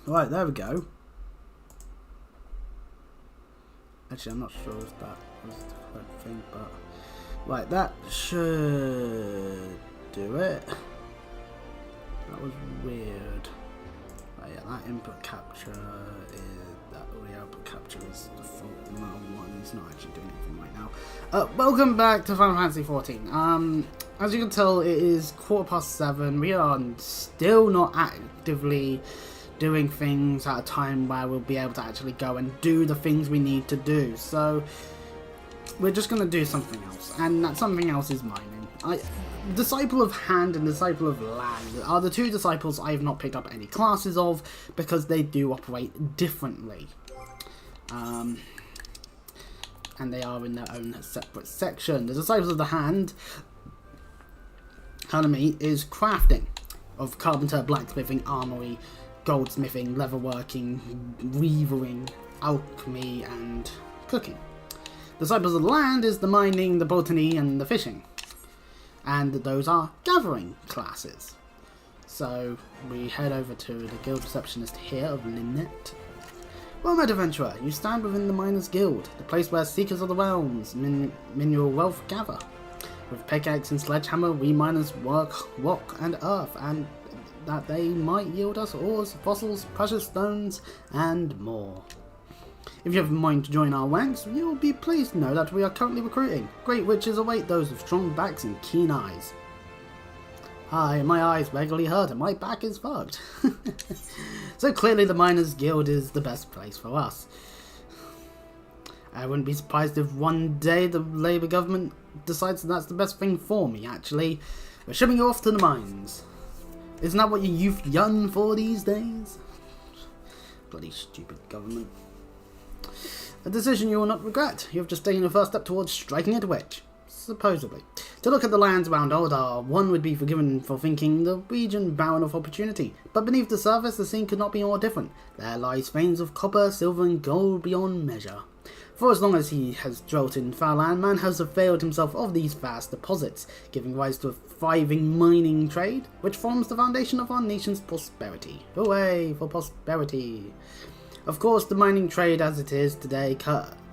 Right, there we go. Actually, I'm not sure if that was the correct thing, but... Right, that should do it. That was weird. Right, yeah, that input capture is... That audio output capture is the default one. It's not actually doing anything right now. Welcome back to Final Fantasy XIV. As you can tell, it is 7:15. We are still not actively doing things at a time where we'll be able to actually go and do the things we need to do. So we're just going to do something else, and that something else is mining. Disciple of Hand and Disciple of Land are the two disciples I have not picked up any classes of because they do operate differently. And they are in their own separate section. The Disciples of the Hand economy is crafting of carpenter, blacksmithing, armory, goldsmithing, leatherworking, weaving, alchemy, and cooking. Disciples of the Land is the mining, the botany, and the fishing. And those are gathering classes. So we head over to the guild receptionist here of Lynette. Well met, adventurer, you stand within the Miners' Guild, the place where seekers of the realms mineral wealth gather. With pickaxe and sledgehammer, we miners work rock and earth, and that they might yield us ores, fossils, precious stones, and more. If you have in mind to join our ranks, you will be pleased to know that we are currently recruiting. Great witches await those with strong backs and keen eyes. Hi, my eyes regularly hurt and my back is fucked. So clearly the Miners' Guild is the best place for us. I wouldn't be surprised if one day the Labour government decides that's the best thing for me, actually. We're shipping you off to the mines. Isn't that what your youth yearn for these days? Bloody stupid government. A decision you will not regret. You have just taken the first step towards striking it witch. Supposedly. To look at the lands around Oldar, one would be forgiven for thinking the region barren of opportunity. But beneath the surface, the scene could not be more different. There lies veins of copper, silver, and gold beyond measure. For as long as he has dwelt in Farland, man has availed himself of these vast deposits, giving rise to a thriving mining trade, which forms the foundation of our nation's prosperity. Hooray for prosperity! Of course, the mining trade as it is today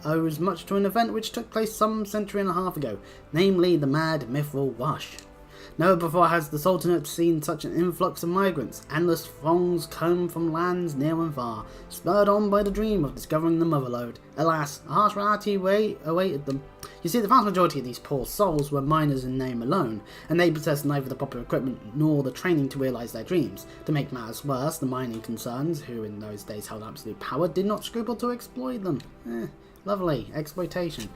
owes much to an event which took place some century and a half ago, namely the Mad Mithril Rush. Never before has the Sultanate seen such an influx of migrants. Endless throngs come from lands near and far, spurred on by the dream of discovering the motherlode. Alas, a harsh reality awaited them. You see, the vast majority of these poor souls were miners in name alone, and they possessed neither the proper equipment nor the training to realise their dreams. To make matters worse, the mining concerns, who in those days held absolute power, did not scruple to exploit them. Lovely. Exploitation.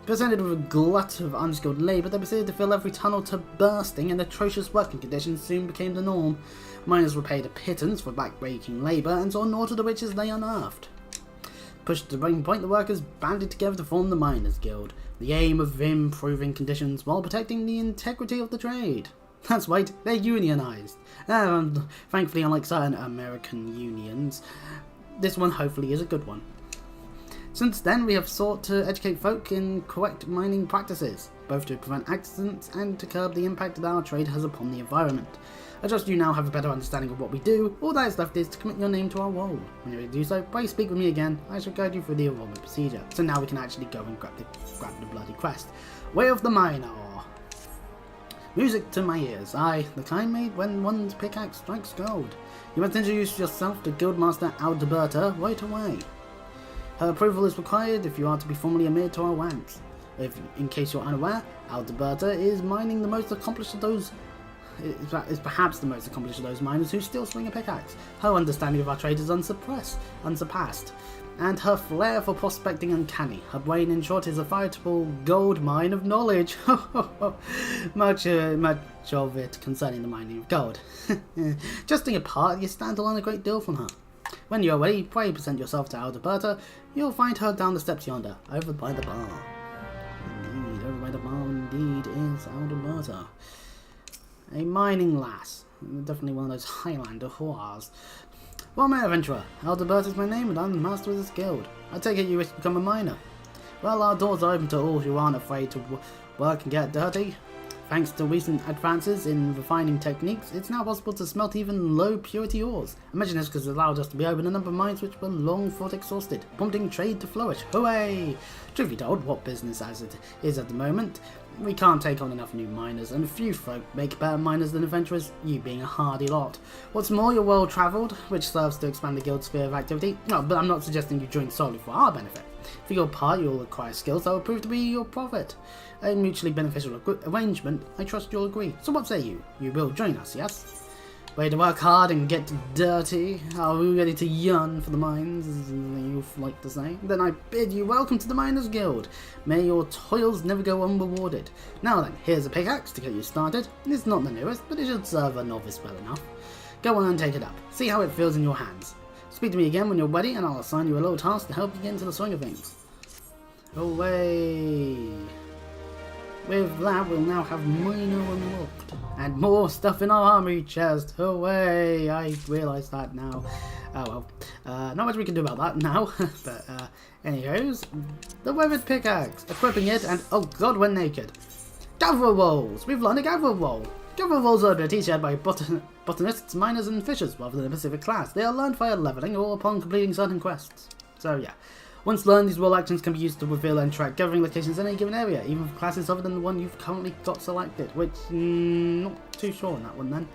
Presented with a glut of unskilled labour, they proceeded to fill every tunnel to bursting, and atrocious working conditions soon became the norm. Miners were paid a pittance for back-breaking labour, and saw naught of the riches they unearthed. Pushed to breaking point, the workers banded together to form the Miners' Guild, the aim of improving conditions while protecting the integrity of the trade. That's right, they're unionised. And thankfully, unlike certain American unions, this one hopefully is a good one. Since then, we have sought to educate folk in correct mining practices, both to prevent accidents and to curb the impact that our trade has upon the environment. I trust you now have a better understanding of what we do. All that is left is to commit your name to our role. When you do so, please speak with me again. I shall guide you through the enrollment procedure. So now we can actually go and grab the bloody quest. Way of the Miner. Music to my ears. Aye, the kind made when one's pickaxe strikes gold. You must introduce yourself to Guildmaster Alberta right away. Her approval is required if you are to be formally admitted to our ranks. In case you're unaware, Alberta is mining the most accomplished of those. Is perhaps the most accomplished of those miners who still swing a pickaxe. Her understanding of our trade is unsurpassed, and her flair for prospecting uncanny. Her brain, in short, is a veritable gold mine of knowledge. much of it concerning the mining of gold. Justing apart, you stand to learn a great deal from her. When you are ready, pray present yourself to Alberta. You'll find her down the steps yonder, over by the bar. Indeed, over by the bar indeed is Alberta. A mining lass. Definitely one of those Highlander whores. Well, my adventurer, Alberta is my name and I'm the master of this guild. I take it you wish to become a miner. Well, our doors are open to all who aren't afraid to work and get dirty. Thanks to recent advances in refining techniques, it's now possible to smelt even low purity ores. Imagine this because it allowed us to be open a number of mines which were long thought exhausted, prompting trade to flourish. Hooray! Truth be told, what business as it is at the moment, we can't take on enough new miners, and few folk make better miners than adventurers, you being a hardy lot. What's more, you're well travelled, which serves to expand the guild's sphere of activity. No, but I'm not suggesting you join solely for our benefit. For your part, you'll acquire skills that will prove to be your profit. A mutually beneficial arrangement, I trust you'll agree. So what say you? You will join us, yes? Ready to work hard and get dirty? Are we ready to yearn for the mines, as you like to say? Then I bid you welcome to the Miners Guild. May your toils never go unrewarded. Now then, here's a pickaxe to get you started. It's not the newest, but it should serve a novice well enough. Go on and take it up. See how it feels in your hands. Speak to me again when you're ready, and I'll assign you a little task to help you get into the swing of things. Away! With that, we'll now have Miner unlocked. And more stuff in our armory chest. Hooray! I realise that now. Oh well. Not much we can do about that now. But, anyways, the weathered pickaxe. Equipping it, and oh god, we're naked. Gatherer rolls! We've learned a gatherer roll. Gatherer rolls are abilities shared by botanists, miners, and fishers, rather than a specific class. They are learned via leveling or upon completing certain quests. So, yeah. Once learned, these role actions can be used to reveal and track gathering locations in any given area, even for classes other than the one you've currently got selected, which, not too sure on that one then.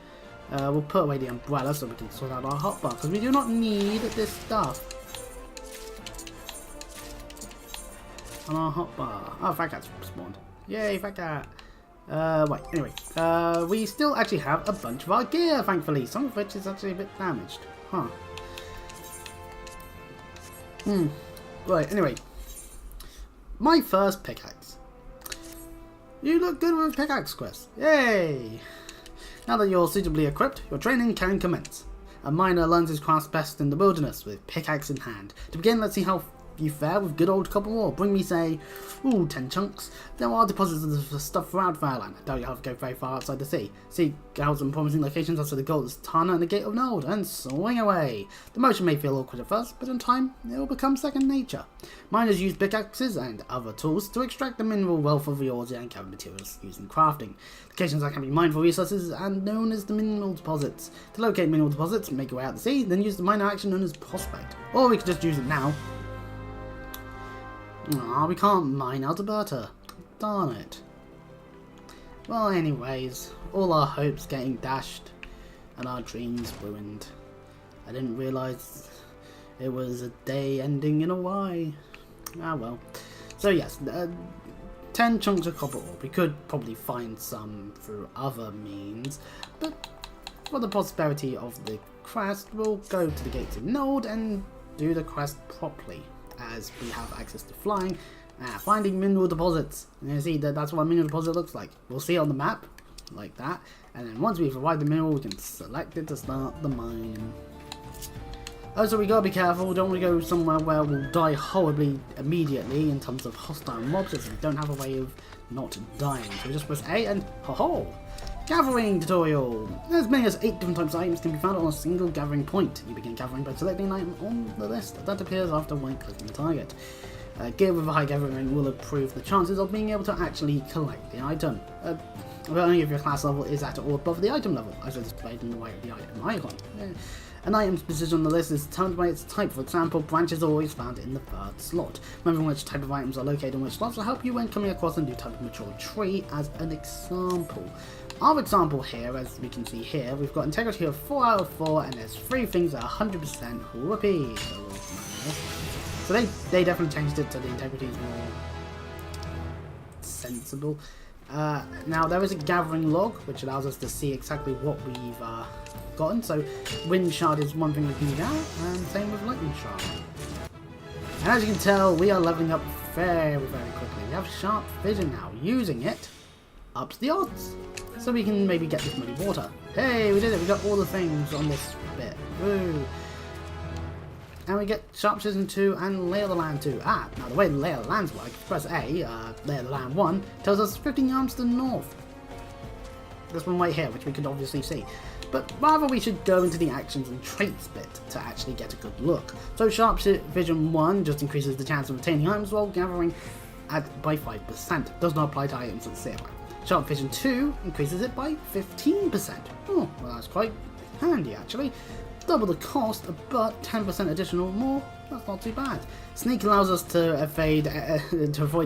We'll put away the umbrella so we can sort out our hotbar, because we do not need this stuff on our hotbar. Oh, fat cat's spawned. Yay, fat cat! Right, anyway, we still actually have a bunch of our gear, thankfully, some of which is actually a bit damaged. Huh. Right, anyway. My first pickaxe. You look good with pickaxe quests. Yay! Now that you're suitably equipped, your training can commence. A miner learns his craft best in the wilderness with pickaxe in hand. To begin, let's see how you fare with good old copper ore. Bring me, say, 10 chunks. There are deposits of the stuff throughout Fireland. I doubt you'll have to go very far outside the sea. Seek out some promising locations such as the Gold's Tana and the Gate of Node, and swing away. The motion may feel awkward at first, but in time, it will become second nature. Miners use pickaxes and other tools to extract the mineral wealth of the ores and gather materials used in crafting. Locations that can be mined for resources are known as the mineral deposits. To locate mineral deposits, make your way out to sea, then use the miner action known as prospect. Or we could just use it now. Aw, we can't mine Alberta. Darn it. Well, anyways, all our hopes getting dashed and our dreams ruined. I didn't realise it was a day ending in a Y. Ah well. So yes, 10 chunks of copper ore. We could probably find some through other means, but for the prosperity of the quest, we'll go to the Gates of Node and do the quest properly, as we have access to flying, finding mineral deposits. And you see that's what a mineral deposit looks like. We'll see it on the map, like that, and then once we've arrived the mineral, we can select it to start the mine. Also, we gotta be careful, we don't want to go somewhere where we'll die horribly immediately in terms of hostile mobs, as we don't have a way of not dying. So we just press A and ho-ho! Gathering tutorial! As many as 8 different types of items can be found on a single gathering point. You begin gathering by selecting an item on the list that appears after right-clicking the target. Gear with a high gathering will improve the chances of being able to actually collect the item. But only if your class level is at or above the item level, as displayed in the right of the item icon. An item's position on the list is determined by its type. For example, branches are always found in the 3rd slot. Remembering which type of items are located in which slots will help you when coming across a new type of mature tree, as an example. Our example here, as we can see here, we've got integrity of 4 out of 4, and there's 3 things that are 100% whoopee. So they definitely changed it so the integrity is more sensible. Now there is a gathering log, which allows us to see exactly what we've gotten. So wind shard is one thing we can do now, and same with lightning shard. And as you can tell, we are leveling up very, very quickly. We have sharp vision now. Using it ups the odds. So we can maybe get this muddy water. Hey, we did it. We got all the things on this bit. Woo. And we get Sharp Vision 2 and Lay of the Land 2. Now the way the Lay of the Lands work, press A, Lay of the Land 1, tells us 15 yards to the north. This one right here, which we could obviously see. But rather we should go into the actions and traits bit to actually get a good look. So Sharp Vision 1 just increases the chance of obtaining items while gathering by 5%. Does not apply to items at CFLive. Sharp Vision 2 increases it by 15%. Oh, well that's quite handy actually. Double the cost, but 10% additional more, that's not too bad. Sneak allows us to avoid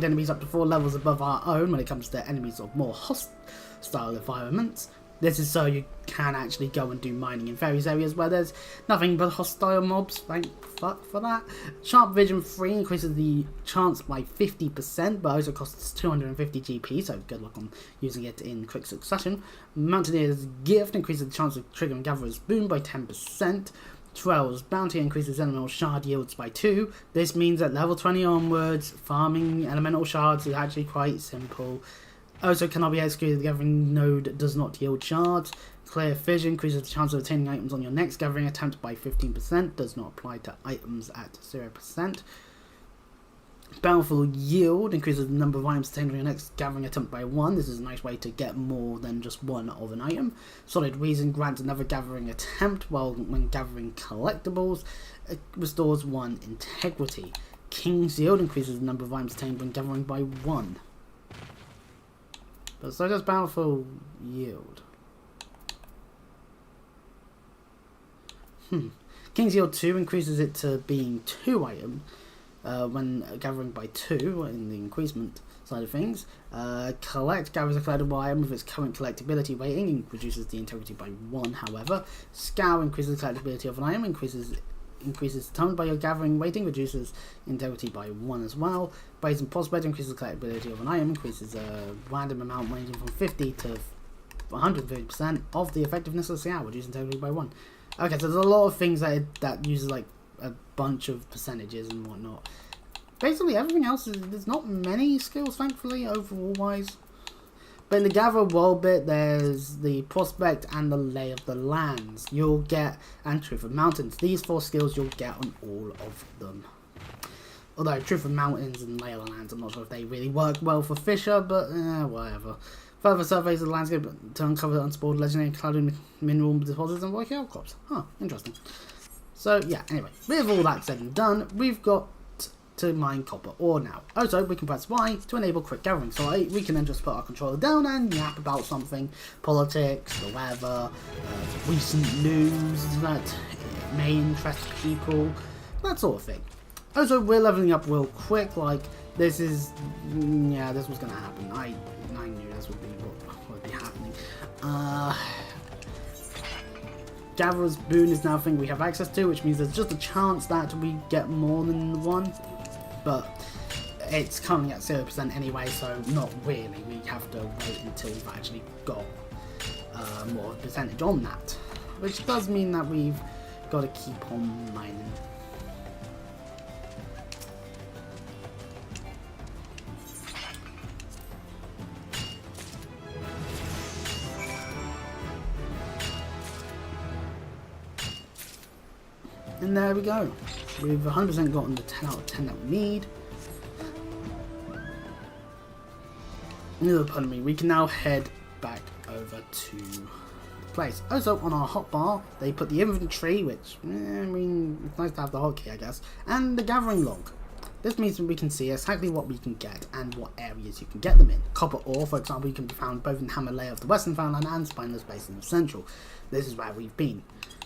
enemies up to 4 levels above our own when it comes to enemies of more hostile environments. This is so you can actually go and do mining in various areas where there's nothing but hostile mobs, thank fuck for that. Sharp Vision 3 increases the chance by 50%, but also costs 250 GP, so good luck on using it in quick succession. Mountaineer's Gift increases the chance of triggering Gatherer's Boon by 10%. Trell's Bounty increases elemental shard yields by 2. This means that level 20 onwards, farming elemental shards is actually quite simple. Also cannot be executed, the gathering node does not yield shards. Clear Vision increases the chance of obtaining items on your next gathering attempt by 15%, does not apply to items at 0%. Bountiful Yield increases the number of items obtained on your next gathering attempt by 1. This is a nice way to get more than just one of an item. Solid Reason grants another gathering attempt when gathering collectibles. It restores 1 integrity. King's Yield increases the number of items obtained when gathering by 1. But so does Bountiful Yield. King's Yield 2 increases it to being 2 items when gathering by 2 in the increasement side of things. Collect gathers a collectible item with its current collectability rating and reduces the integrity by 1, however. Scour increases the collectability of an item, increases determined by your gathering rating, reduces integrity by 1 as well. Brazen Prospect increases the collectability of an item, increases a random amount ranging from 50 to 130% of the effectiveness of the scour, reduces integrity by 1. Okay, so there's a lot of things that uses like a bunch of percentages and whatnot. Basically everything else, there's not many skills thankfully overall wise. But in the Gather world bit, there's the Prospect and the Lay of the Lands. You'll get, and Truth of Mountains. These 4 skills you'll get on all of them. Although Truth of Mountains and Lay of the Lands, I'm not sure if they really work well for Fisher, but whatever. Further surveys of the landscape to uncover unexplored legendary clouded mineral deposits and working outcrops. Huh, interesting. So yeah, anyway, with all that said and done, we've got to mine copper ore now. Also, we can press Y to enable quick gathering, so we can then just put our controller down and yap about something, politics, the weather, recent news that may interest people, that sort of thing. Also, we're leveling up real quick, like, this is, yeah, this was going to happen. I knew this would be what would be happening. Gatherer's Boon is now a thing we have access to, which means there's just a chance that we get more than one, but it's currently at 0% anyway, so not really. We have to wait until we've actually got more of a percentage on that, which does mean that we've got to keep on mining. And there we go. We've 100% gotten the 10 out of 10 that we need. Pardon me, we can now head back over to the place. Also, on our hotbar, they put the inventory, which, I mean, it's nice to have the hotkey, I guess, and the gathering log. This means that we can see exactly what we can get and what areas you can get them in. Copper ore, for example, can be found both in Hammer Layer of the Western Foundland and Spineless Basin of Central. This is where we've been.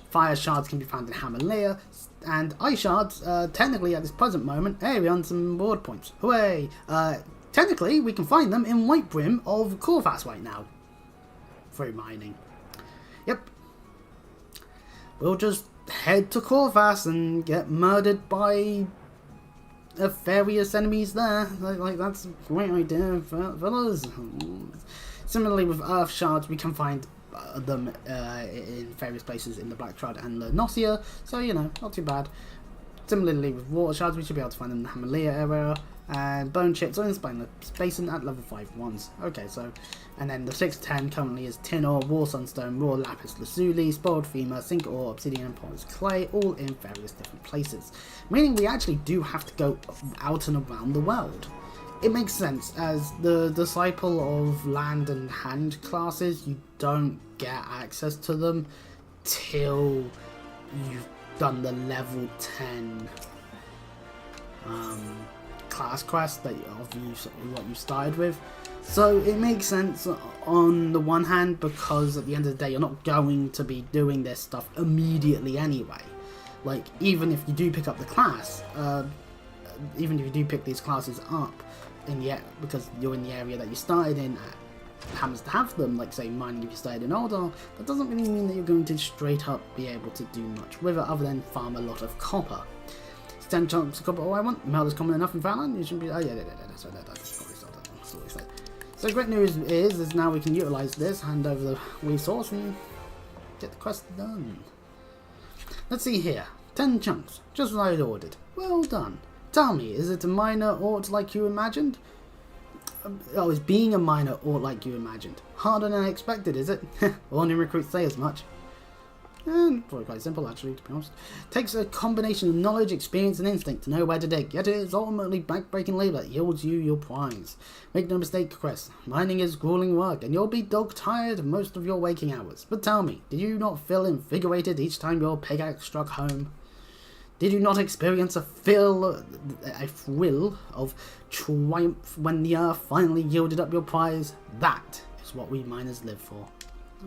Fire shards can be found in Hammer Layer, and ice shards, technically at this present moment, hey, we earned some reward points. Hooray! Technically, we can find them in White Brim of Corvas right now. Through mining. Yep. We'll just head to Corvas and get murdered by various enemies there. Like that's a great idea, fellas. Similarly with Earth shards, we can find them in various places in the Black Shroud and the Gnosia, so you know, not too bad. Similarly with water shards, we should be able to find them in the Himalaya area, and bone chips are in Spineless Basin at level 5 ones. Okay, so, and then the 610 currently is tin ore, war sunstone, raw lapis lazuli, spoiled femur, zinc ore, obsidian and porous clay, all in various different places. Meaning we actually do have to go out and around the world. It makes sense, as the Disciple of Land and Hand classes, you don't get access to them till you've done the level 10 class quest that what you started with. So it makes sense on the one hand, because at the end of the day you're not going to be doing this stuff immediately anyway. Like, even if you do pick up the class, even if you do pick these classes up in the because you're in the area that you started in, happens to have them, like say mining if you started in older, that doesn't really mean that you're going to straight up be able to do much with it other than farm a lot of copper. It's 10 chunks of copper all I want. Metal is common enough in Farland. You should be. Oh yeah, that's probably what said. So great news is now we can utilize this, hand over the resource, and get the quest done. Let's see here. 10 chunks, just what I'd ordered. Well done. Tell me, is it a minor ort like you imagined? Oh, is being a minor ort like you imagined? Harder than I expected, is it? All new recruits say as much. Probably quite simple, actually, to be honest. Takes a combination of knowledge, experience, and instinct to know where to dig, yet it is ultimately backbreaking labour that yields you your prize. Make no mistake, Chris, mining is grueling work, and you'll be dog-tired most of your waking hours. But tell me, did you not feel invigorated each time your pickaxe struck home? Did you not experience a thrill of triumph when the earth finally yielded up your prize? That is what we miners live for.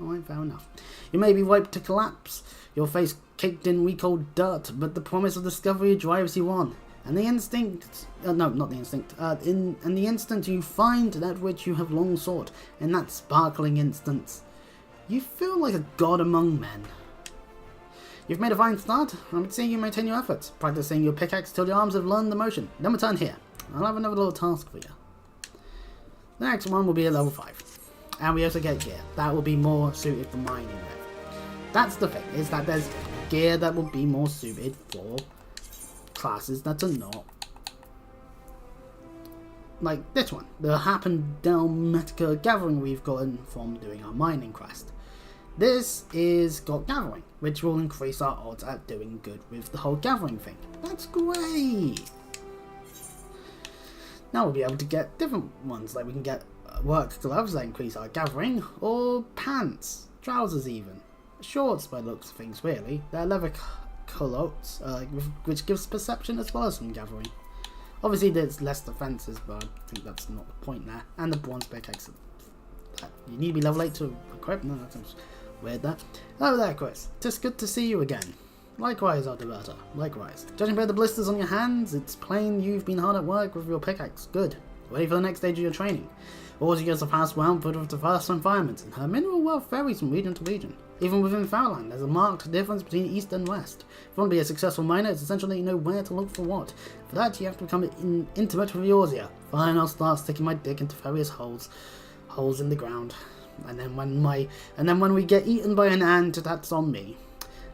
Alright, fair enough. You may be ripe to collapse, your face caked in week-old dirt, but the promise of discovery drives you on. And the instinct, and the instant you find that which you have long sought, in that sparkling instance, you feel like a god among men. You've made a fine start. I would say you maintain your efforts, practicing your pickaxe till your arms have learned the motion. Then return here. I'll have another little task for you. The next one will be at level 5. And we also get gear. That will be more suited for mining with. That's the thing, is that there's gear that will be more suited for classes that are not like this one. The Happendalmetica gathering we've gotten from doing our mining quest. This is got gathering, which will increase our odds at doing good with the whole gathering thing. That's great! Now we'll be able to get different ones, like we can get work gloves that increase our gathering, or pants, trousers even. Shorts by the looks of things really. They're leather culottes, which gives perception as well as some gathering. Obviously there's less defences, but I think that's not the point there. And the bronze pickaxe. You need to be level 8 to equip? No, that sounds weird there. Hello there, Chris. Just good to see you again. Likewise, Ardeberta. Likewise. Judging by the blisters on your hands, it's plain you've been hard at work with your pickaxe. Good. Ready for the next stage of your training. Always gets a pass round with the vast environment, and her mineral wealth varies from region to region. Even within Farland, there's a marked difference between east and west. If you want to be a successful miner, it's essential that you know where to look for what. For that, you have to become intimate with Eorzea. Fine, I'll start sticking my dick into various holes in the ground. And then when we get eaten by an ant, that's on me.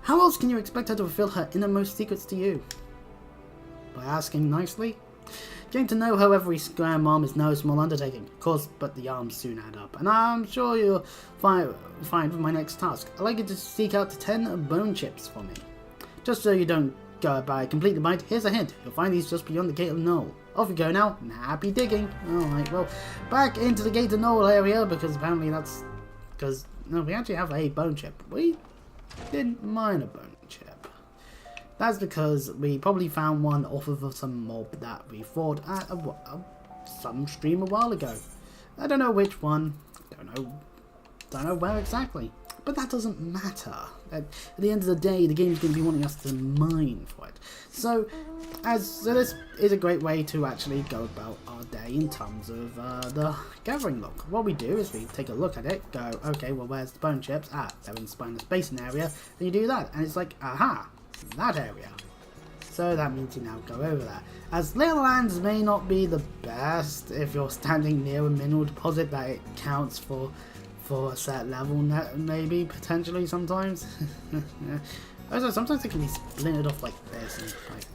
How else can you expect her to reveal her innermost secrets to you? By asking nicely? Getting to know how every square arm is no small undertaking, of course, but the arms soon add up, and I'm sure you'll find with my next task. I'd like you to seek out 10 bone chips for me. Just so you don't go by completely blind, here's a hint. You'll find these just beyond the Gate of Knoll. Off you go now, and happy digging. Alright, well, back into the Gate of Knoll area, because apparently we actually have a bone chip. We didn't mine a bone chip. That's because we probably found one off of some mob that we fought at some stream a while ago. I don't know which one, don't know where exactly, but that doesn't matter. At the end of the day, the game's going to be wanting us to mine for it. So this is a great way to actually go about our day in terms of the gathering log. What we do is we take a look at it, go, okay, well, where's the bone chips? They're in the Spineless Basin area, and you do that, and it's like, aha, that area. So that means you now go over there. As little lands may not be the best if you're standing near a mineral deposit that it counts for a set level, maybe, potentially, sometimes. Also, sometimes it can be splintered off like this, and it's like,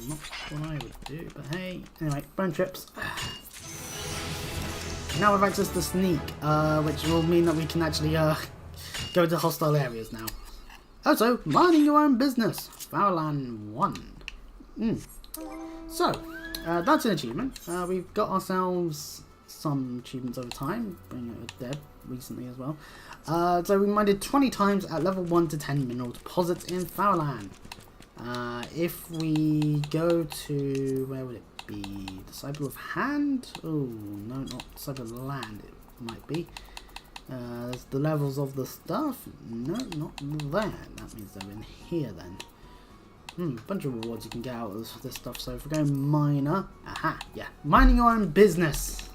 not what I would do, but hey. Anyway, bone chips. Now we've access to sneak, which will mean that we can actually go to hostile areas now. Also, minding your own business. Farland 1. So, that's an achievement. We've got ourselves some achievements over time, bringing it with Deb recently as well. So we mined 20 times at level 1 to 10 mineral deposits in Farland. If we go to, where would it the Disciple of Hand. Oh, no, not Disciple of Land, it might be. There's the levels of the stuff. No, not there. That means they're in here then. Bunch of rewards you can get out of this stuff. So if we're going miner, aha, yeah, mining your own business.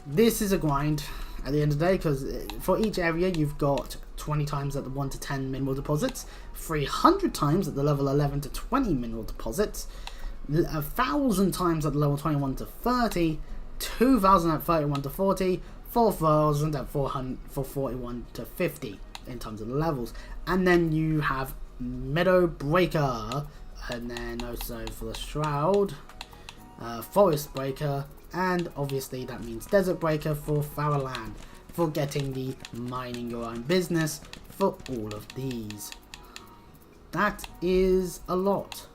This is a grind at the end of the day, because for each area you've got 20 times at the 1 to 10 mineral deposits, 300 times at the level 11 to 20 mineral deposits, 1,000 times at the level 21 to 30, 2,000 at 31 to 40, 4,000 at 41 to 50 in terms of the levels. And then you have Meadow Breaker, and then also for the Shroud, Forest Breaker, and obviously that means Desert Breaker for Farrow Land, for getting the mining your own business for all of these. That is a lot.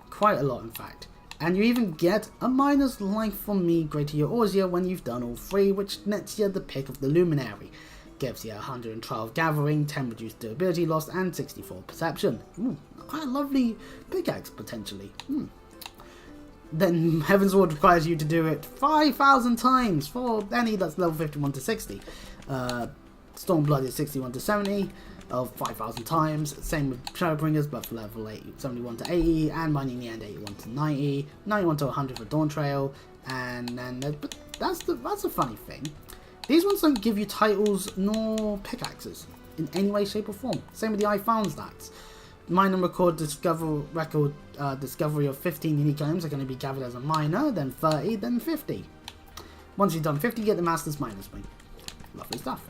Quite a lot in fact. And you even get a Miner's Life from me greater your Ozia when you've done all 3, which nets you the pick of the Luminary. Gives you 112 gathering, 10 reduced durability loss, and 64 perception. Ooh, quite a lovely pickaxe potentially. Then Heaven's Ward requires you to do it 5,000 times for any that's level 51 to 60. Stormblood is 61 to 70 of 5,000 times. Same with Shadowbringers, but for level 71 to 80, and Mining the End 81 to 90, 91 to 100 for Dawn Trail, and then but that's a funny thing. These ones don't give you titles nor pickaxes in any way, shape, or form. Same with the I Found stats. Mine and record discovery of 15 unique items are going to be gathered as a miner, then 30, then 50. Once you've done 50, you get the Master's Miner's Ring. Lovely stuff.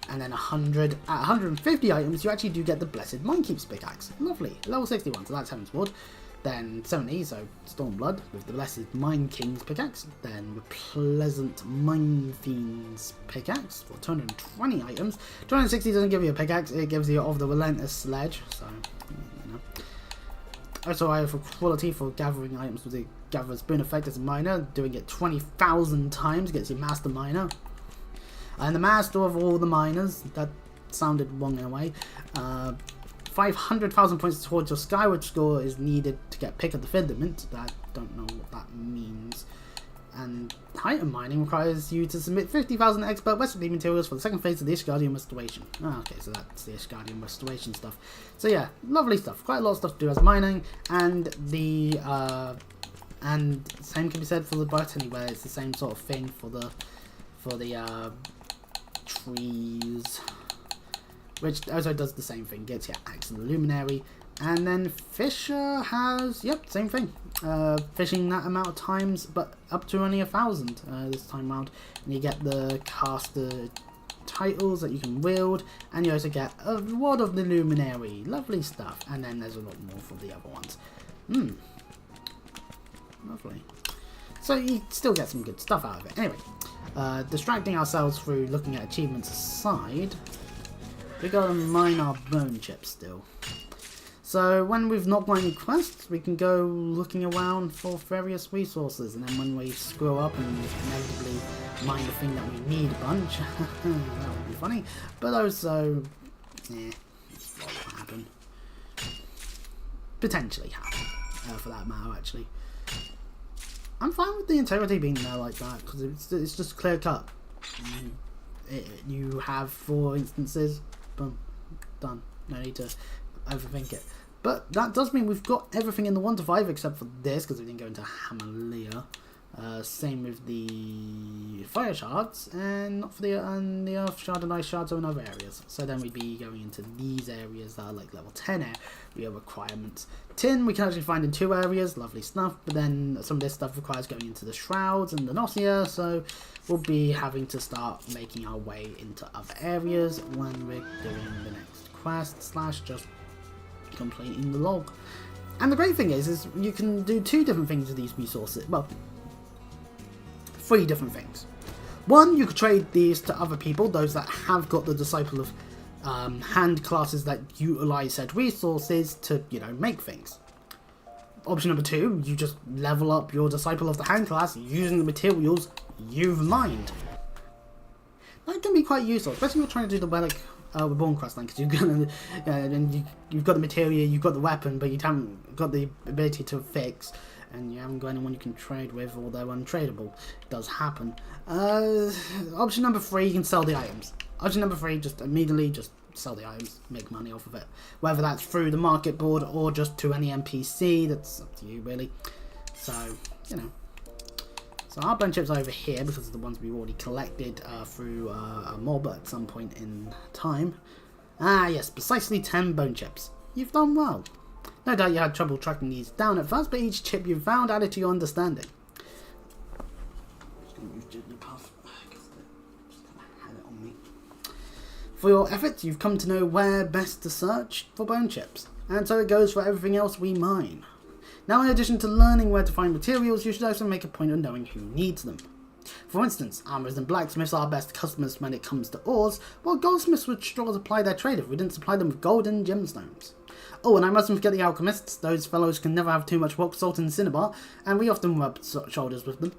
And then 100 at 150 items, you actually do get the Blessed Minekeep's pickaxe. Lovely. Level 61, so that's Heaven's Ward. Then 70, so Stormblood with the Blessed Mine King's pickaxe. Then the Pleasant Mine Fiend's pickaxe for 220 items. 260 doesn't give you a pickaxe, it gives you of the Relentless Sledge, so you know. Also, I have for quality for gathering items with the Gatherer's Boon effect as a miner, doing it 20,000 times gets you Master Miner. And the Master of all the miners, that sounded wrong in a way. 500,000 points towards your Skyward score is needed to get Pick of the Firmament. I don't know what that means. And Titan Mining requires you to submit 50,000 expert Westerly materials for the second phase of the Ishgardian Restoration. Oh, okay, so that's the Ishgardian Restoration stuff. So yeah, lovely stuff. Quite a lot of stuff to do as mining, and the same can be said for the Botany, where it's the same sort of thing for the trees, which also does the same thing, gets your Axe and the Luminary. And then Fisher has, yep, same thing, fishing that amount of times, but up to only 1,000 this time round. And you get the caster titles that you can wield, and you also get a Rod of the Luminary. Lovely stuff. And then there's a lot more for the other ones. Lovely. So you still get some good stuff out of it. Anyway, distracting ourselves through looking at achievements aside, we gotta mine our bone chips still. So when we've not got any quests, we can go looking around for various resources, and then when we screw up and inevitably mine the thing that we need a bunch, that would be funny. But also, that's what will happen. Potentially happen, for that matter, actually. I'm fine with the integrity being there like that, because it's just clear cut. You have 4 instances, boom, done. No need to overthink it. But that does mean we've got everything in the 1 to 5 except for this, because we didn't go into Hamalea. Same with the Fire Shards, and not for the Earth Shard and Ice Shards are in other areas. So then we'd be going into these areas that are like level 10 area requirements. Tin we can actually find in 2 areas, lovely stuff, but then some of this stuff requires going into the Shrouds and the Gnosia, so we'll be having to start making our way into other areas when we're doing the next quest / just completing the log. And the great thing is you can do 2 different things with these resources. Well, 3 different things. 1, you could trade these to other people, those that have got the Disciple of Hand classes that utilize said resources to, you know, make things. Option number 2, you just level up your Disciple of the Hand class using the materials you've mined. That can be quite useful, especially if you're trying to do the Relic Reborn quest line, because you've got the material, you've got the weapon, but you haven't got the ability to fix. and you haven't got anyone you can trade with, or they're untradeable. It does happen. Option number 3, you can sell the items. Option number 3, just immediately just sell the items, make money off of it. Whether that's through the market board or just to any NPC, that's up to you really. So, you know. So our bone chips are over here because of the ones we've already collected through a mob at some point in time. Ah yes, precisely 10 bone chips. You've done well. No doubt you had trouble tracking these down at first, but each chip you found added to your understanding. Just going to use Jigglypuff because I just kind of had it on me. For your efforts, you've come to know where best to search for bone chips, and so it goes for everything else we mine. Now, in addition to learning where to find materials, you should also make a point of knowing who needs them. For instance, armorers and blacksmiths are our best customers when it comes to ores, while goldsmiths would struggle to supply their trade if we didn't supply them with gold and gemstones. Oh, and I mustn't forget the alchemists. Those fellows can never have too much rock salt and cinnabar, and we often rub shoulders with them.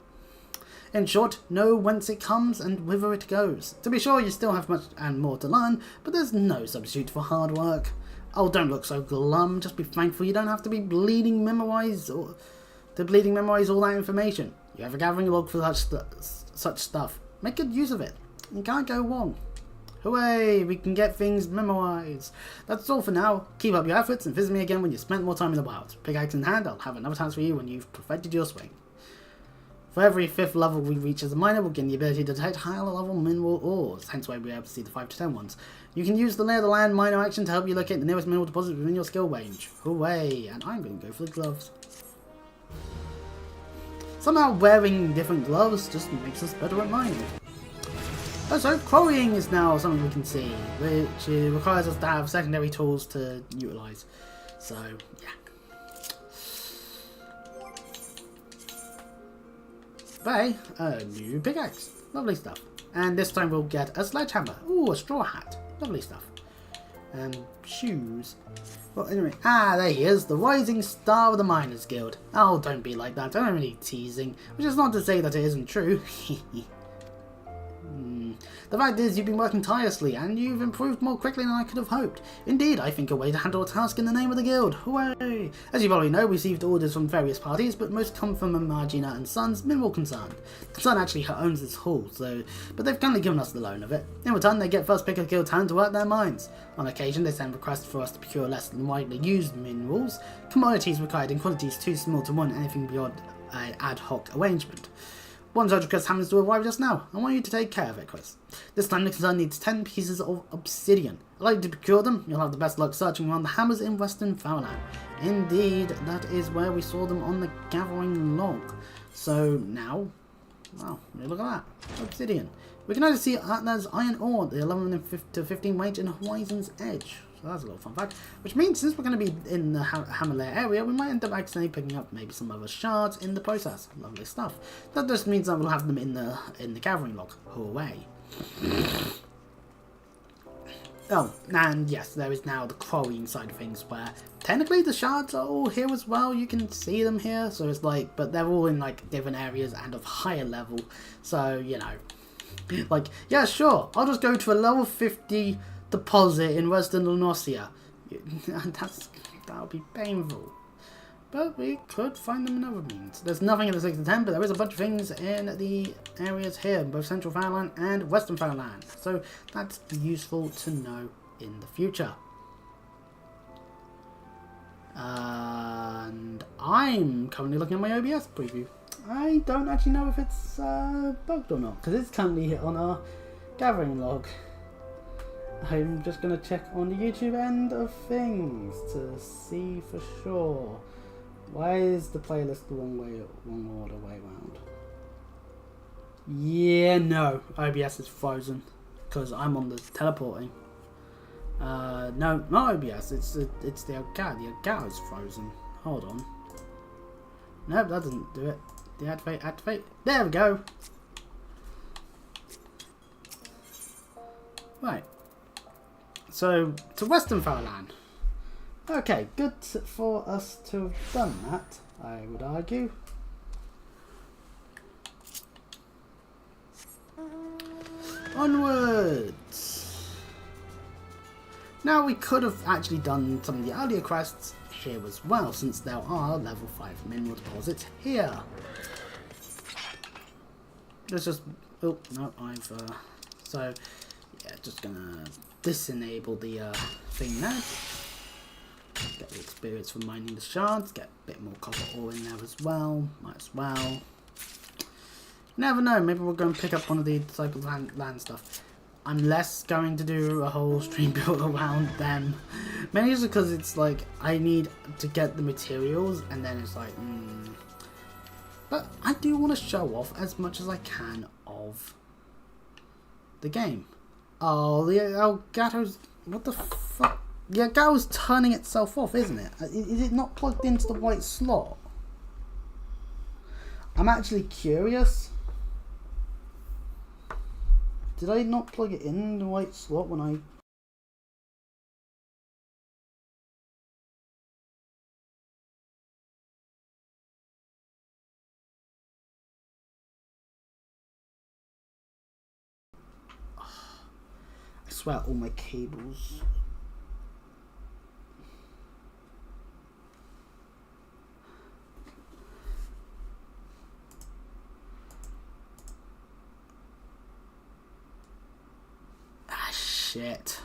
In short, know whence it comes and whither it goes. To be sure, you still have much and more to learn, but there's no substitute for hard work. Oh, don't look so glum. Just be thankful you don't have to be bleeding memorize all that information. You have a gathering log for such stuff. Make good use of it. You can't go wrong. Hooray! We can get things memorized. That's all for now. Keep up your efforts and visit me again when you've spent more time in the wild. Pickaxe in hand, I'll have another task for you when you've perfected your swing. For every 5th level we reach as a miner, we'll gain the ability to detect higher level mineral ores, hence why we're able to see the 5 to 10 ones. You can use the Lay of the Land miner action to help you locate the nearest mineral deposit within your skill range. Hooray! And I'm going to go for the gloves. Somehow wearing different gloves just makes us better at mining. Also, quarrying is now something we can see, which requires us to have secondary tools to utilise. So, yeah. Hey, a new pickaxe. Lovely stuff. And this time we'll get a sledgehammer. Ooh, a straw hat. Lovely stuff. And shoes. Well, anyway. Ah, there he is. The rising star of the Miners Guild. Oh, don't be like that. I'm only teasing. Which is not to say that it isn't true. The fact is, you've been working tirelessly, and you've improved more quickly than I could have hoped. Indeed, I think a way to handle a task in the name of the guild. Hooray! As you probably know, we received orders from various parties, but most come from Imagina and Sons Mineral Concern. Concern actually owns this hall, but they've kindly given us the loan of it. In return, they get first pick of guild talent to work their mines. On occasion, they send requests for us to procure less than widely used minerals, commodities required in quantities too small to warrant anything beyond an ad hoc arrangement. One such request happens to arrive just now. I want you to take care of it, Chris. This time the concern needs 10 pieces of obsidian. Allow you to procure them, you'll have the best luck searching around the hammers in Western Fowland. Indeed, that is where we saw them on the gathering log. So now, wow, look at that. Obsidian. We can either see there's iron ore, the 11 to 15 range in Horizon's Edge. So that's a little fun fact. Which means since we're going to be in the hammer layer area, we might end up accidentally picking up maybe some other shards in the process. Lovely stuff. That just means that we'll have them in the gathering log. Hooray. Oh, and yes, there is now the quarrying side of things where technically the shards are all here as well. You can see them here. So it's like, but they're all in like different areas and of higher level. So, you know, like, yeah, sure. I'll just go to a level 50 deposit in Western Lunosia. That would be painful. But we could find them in other means. There's nothing in the 6 to 10, but there is a bunch of things in the areas here, both Central Fowland and Western Fowland. So that's useful to know in the future. And I'm currently looking at my OBS preview. I don't actually know if it's bugged or not, because it's currently on our gathering log. I'm just going to check on the YouTube end of things to see for sure. Why is the playlist the wrong order way around? Yeah, no. OBS is frozen because I'm on the teleporting. No, not OBS. It's the Elgato. The Elgato is frozen. Hold on. Nope, that doesn't do it. Deactivate, activate. There we go. Right. So, to Western Fowland. Okay, good for us to have done that, I would argue. Onwards! Now we could have actually done some of the earlier quests here as well, since there are level 5 mineral deposits here. Let's just... Oh, no, I've... So, yeah, just gonna disenable the thing now. Get the experience from mining the shards, get a bit more copper ore in there as well. Might as well. Never know, maybe we'll go and pick up one of the Disciple land stuff. I'm less going to do a whole stream build around them. Mainly just because it's like, I need to get the materials, and then it's like, But I do want to show off as much as I can of the game. Oh, the Elgato's... What the fuck? The Elgato's turning itself off, isn't it? Is it not plugged into the white slot? I'm actually curious. Did I not plug it in the white slot when I... I swear all my cables... Shit.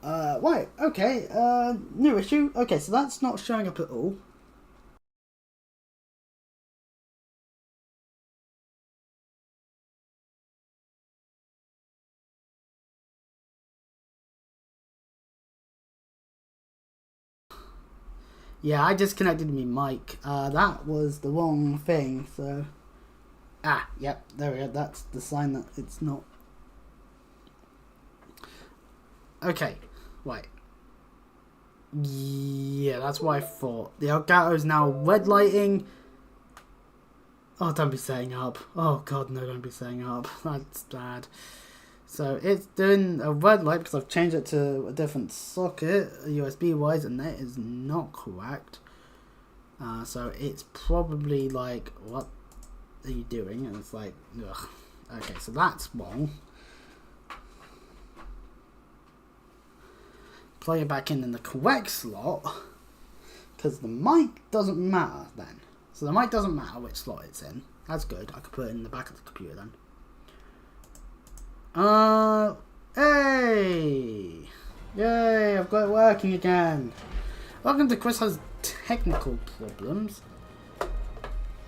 Right, okay, new issue. Okay, so that's not showing up at all. Yeah, I disconnected my mic. That was the wrong thing, so... Ah, yep, there we go. That's the sign that it's not. Okay, right. Yeah, that's what I thought. The Elgato's now red lighting. Oh, don't be setting up. Oh god, no, don't be setting up. That's bad. So it's doing a red light because I've changed it to a different socket, USB wise, and that is not correct. So it's probably like, what are you doing? And it's like, ugh. Okay, so that's wrong. Plug it back in the correct slot, because the mic doesn't matter then. So the mic doesn't matter which slot it's in. That's good. I could put it in the back of the computer then. Hey! Yay, I've got it working again. Welcome to Chris Has Technical Problems.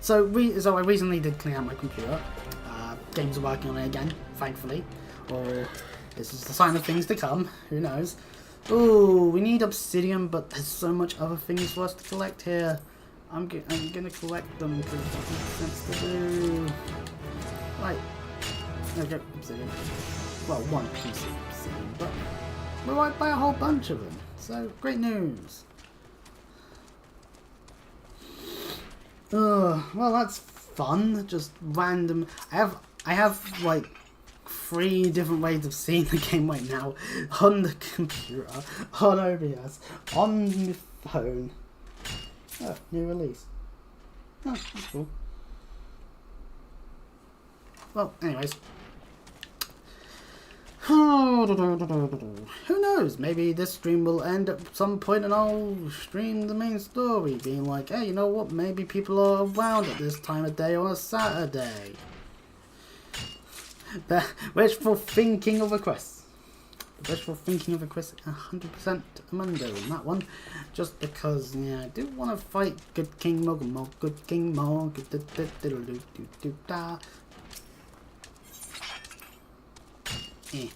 So I recently did clean out my computer. Games are working on it again, thankfully. Or this is the sign of things to come. Who knows? Ooh, we need obsidian, but there's so much other things for us to collect here. I'm gonna collect them because it makes sense to do. Right. Okay, obsidian. Well, one piece of obsidian, but we might buy a whole bunch of them. So great news. Well, that's fun. Just random. I have like 3 different ways of seeing the game right now. On the computer, on OBS, on the phone. Oh, new release. Oh, that's cool. Well, anyways. Who knows? Maybe this stream will end at some point and I'll stream the main story, being like, hey, you know what? Maybe people are around at this time of day on a Saturday. The wishful thinking of a quest. The wishful thinking of a quest, 100% Mundo on that one. Just because, yeah, I do want to fight Good King Mogul, Good King Mogul, da. Yeah.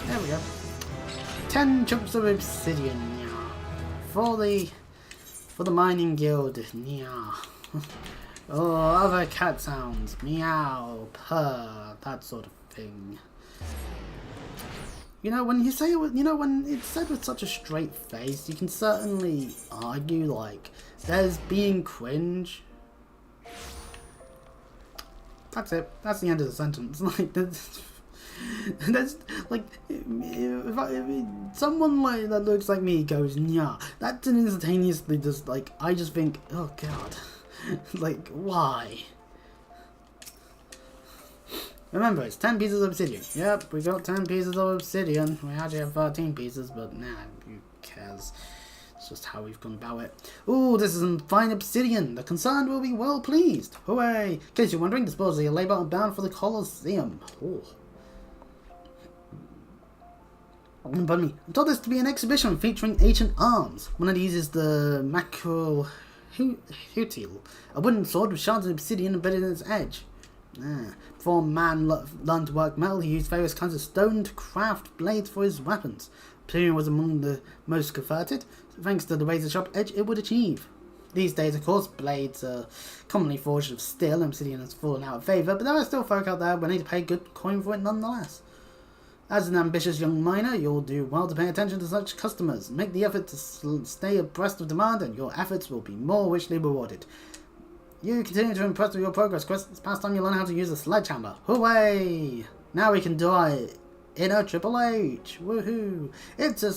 There we go. 10 chunks of obsidian. Yeah. For the mining guild. Yeah. Oh, other cat sounds. Meow, purr, that sort of thing. You know, when you say it, you know, when it's said with such a straight face, you can certainly argue like there's being cringe. That's it. That's the end of the sentence. Like, that's like, if someone like that looks like me goes, yeah, that instantaneously just like, I just think, oh god, like, why? Remember, it's 10 pieces of obsidian. Yep, we got 10 pieces of obsidian. We actually have 13 pieces, but nah, who cares? It's just how we've gone about it. Ooh, this is some fine obsidian. The concerned will be well pleased. Hooray! In case you're wondering, dispose of your labor and bound for the Colosseum. Oh. Pardon me. I'm told this to be an exhibition featuring ancient arms. One of these is the macro hutil, a wooden sword with shards of obsidian embedded in its edge. Before man learned to work metal, he used various kinds of stone to craft blades for his weapons. Obsidian was among the most converted, thanks to the razor-sharp edge it would achieve. These days, of course, blades are commonly forged of steel, and obsidian has fallen out of favour, but there are still folk out there willing to pay good coin for it nonetheless. As an ambitious young miner, you'll do well to pay attention to such customers. Make the effort to stay abreast of demand, and your efforts will be more richly rewarded. You continue to impress with your progress, Chris. It's past time you learn how to use a sledgehammer. Hooray! Now we can do our inner Triple H. Woohoo! It's a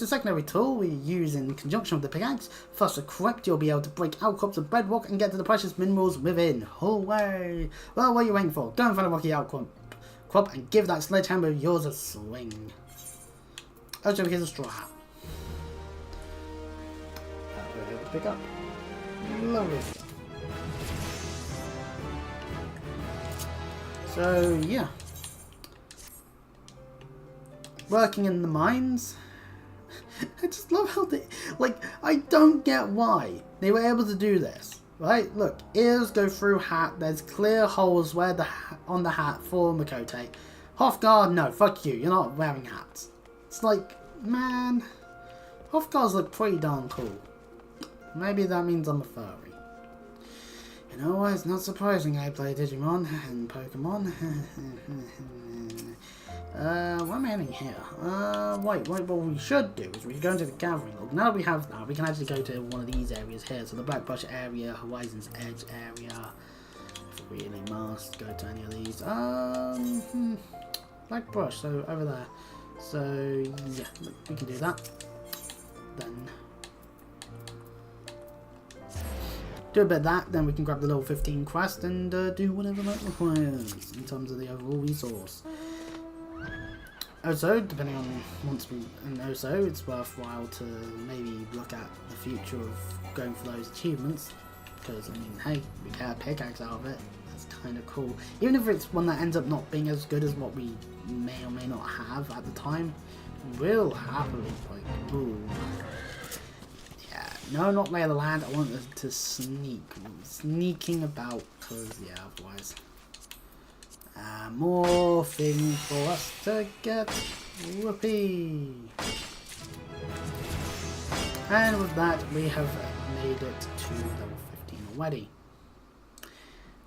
secondary tool we use in conjunction with the pickaxe. Thus, correct, you'll be able to break outcrops of bedrock and get to the precious minerals within. Hooray! Well, what are you waiting for? Go and find a rocky outcrop and give that sledgehammer of yours a swing. Oh, so here's a straw hat. We're able to pick up. Lovely stuff. So, yeah. Working in the mines. I just love how they... Like, I don't get why they were able to do this. Right? Look, ears go through hat. There's clear holes where on the hat for Makote. Hofguard, no, fuck you. You're not wearing hats. It's like, man... Hofguards look pretty darn cool. Maybe that means I'm a furry. You know what? It's not surprising I play Digimon and Pokemon. What am I adding here? Wait, what we should do is we can go into the gathering log. Now that we have that, we can actually go to one of these areas here. So the Black Brush area, Horizon's Edge area. If we really must go to any of these. Black Brush, so over there. So, yeah, we can do that. Then... do a bit of that, then we can grab the level 15 quest and do whatever that requires in terms of the overall resource. Also, depending on also it's worthwhile to maybe look at the future of going for those achievements, because I mean, hey, we get a pickaxe out of it. That's kind of cool. Even if it's one that ends up not being as good as what we may or may not have at the time, we'll happily like, ooh. No, not lay of the land. I want to sneaking about, because yeah, otherwise more thing for us to get. Whoopee! And with that, we have made it to level 15 already.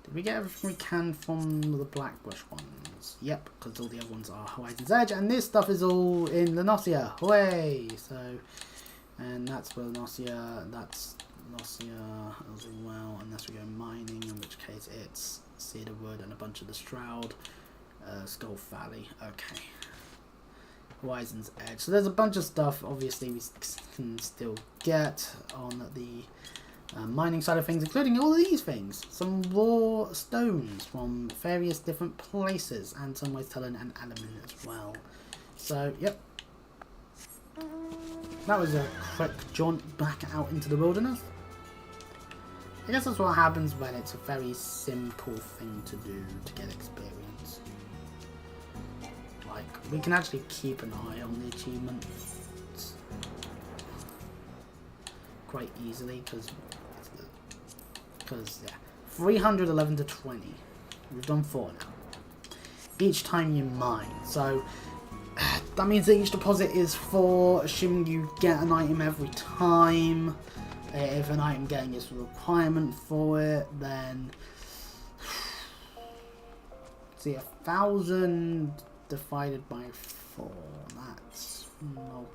Did we get everything we can from the Black Brush ones? Yep, because all the other ones are Horizon's Edge, and this stuff is all in Lenosia. Hooray! So. And that's for Lenosia, that's Lenosia as well, unless we go mining, in which case it's Cedarwood and a bunch of the Stroud, Skull Valley, okay. Horizon's Edge. So there's a bunch of stuff, obviously, we can still get on the mining side of things, including all of these things. Some raw stones from various different places, and some ways telling an element as well. So, yep. That was a quick jaunt back out into the wilderness. I guess that's what happens when it's a very simple thing to do to get experience. Like, we can actually keep an eye on the achievements quite easily, because yeah, 311 to 20. We've done 4 now. Each time you mine, so... that means that each deposit is 4, assuming you get an item every time. If an item getting is a requirement for it, then... see, 1,000 divided by 4, that's... well,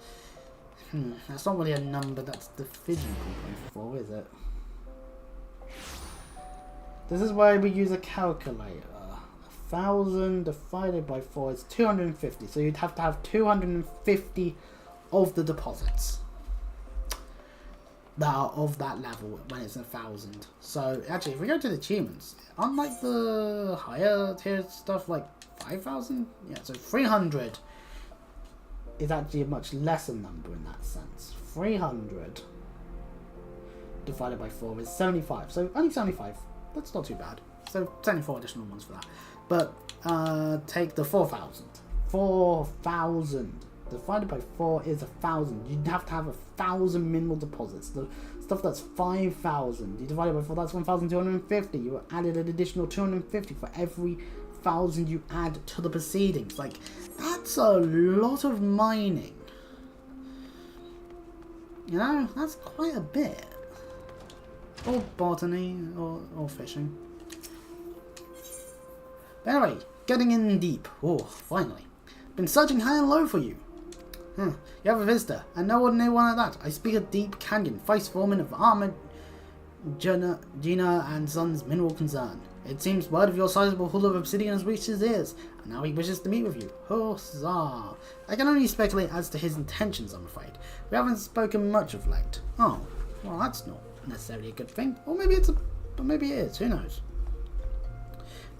that's not really a number that's divisible by 4, is it? This is why we use a calculator. 1,000 divided by 4 is 250, so you'd have to have 250 of the deposits. that are of that level when it's 1,000. So actually, if we go to the achievements, unlike the higher tier stuff like 5,000, yeah, so 300 is actually a much lesser number in that sense. 300 divided by 4 is 75. So only 75. That's not too bad. So 74 additional ones for that. But take the 4,000. 4,000 divided by 4 is 1,000. You'd have to have 1,000 minimal deposits. The stuff that's 5,000, you divide it by 4, that's 1,250. You added an additional 250 for every 1,000 you add to the proceedings. Like, that's a lot of mining. You know, that's quite a bit. Or botany, or fishing. But anyway, getting in deep. Oh, finally. Been searching high and low for you. You have a visitor, and no ordinary one at that. I speak of Deep Canyon, vice foreman of Armored Gina and Sons Mineral Concern. It seems word of your sizable haul of obsidian has reached his ears, and now he wishes to meet with you. Huzzah! I can only speculate as to his intentions, I'm afraid. We haven't spoken much of late. Oh, well, that's not necessarily a good thing. Or maybe maybe it is. Who knows?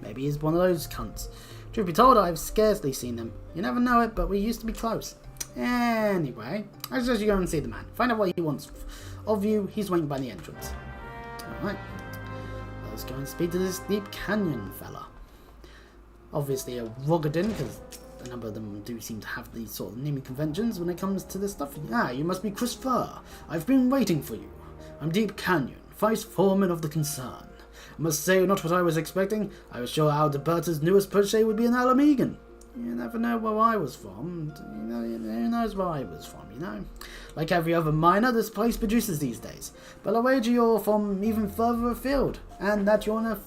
Maybe he's one of those cunts. Truth be told, I've scarcely seen them. You never know it, but we used to be close. Anyway, I suggest you go and see the man. Find out what he wants of you. He's waiting by the entrance. Alright. Let's go and speak to this Deep Canyon fella. Obviously a Rogadin, because a number of them do seem to have these sort of naming conventions when it comes to this stuff. Ah, you must be Christopher. I've been waiting for you. I'm Deep Canyon, vice foreman of the concern. I must say, not what I was expecting. I was sure Alberta's newest protege would be an Alamegan. You never know where I was from. Who knows where I was from, you know? Like every other miner, this place produces these days. But I wager you're from even further afield, and that you're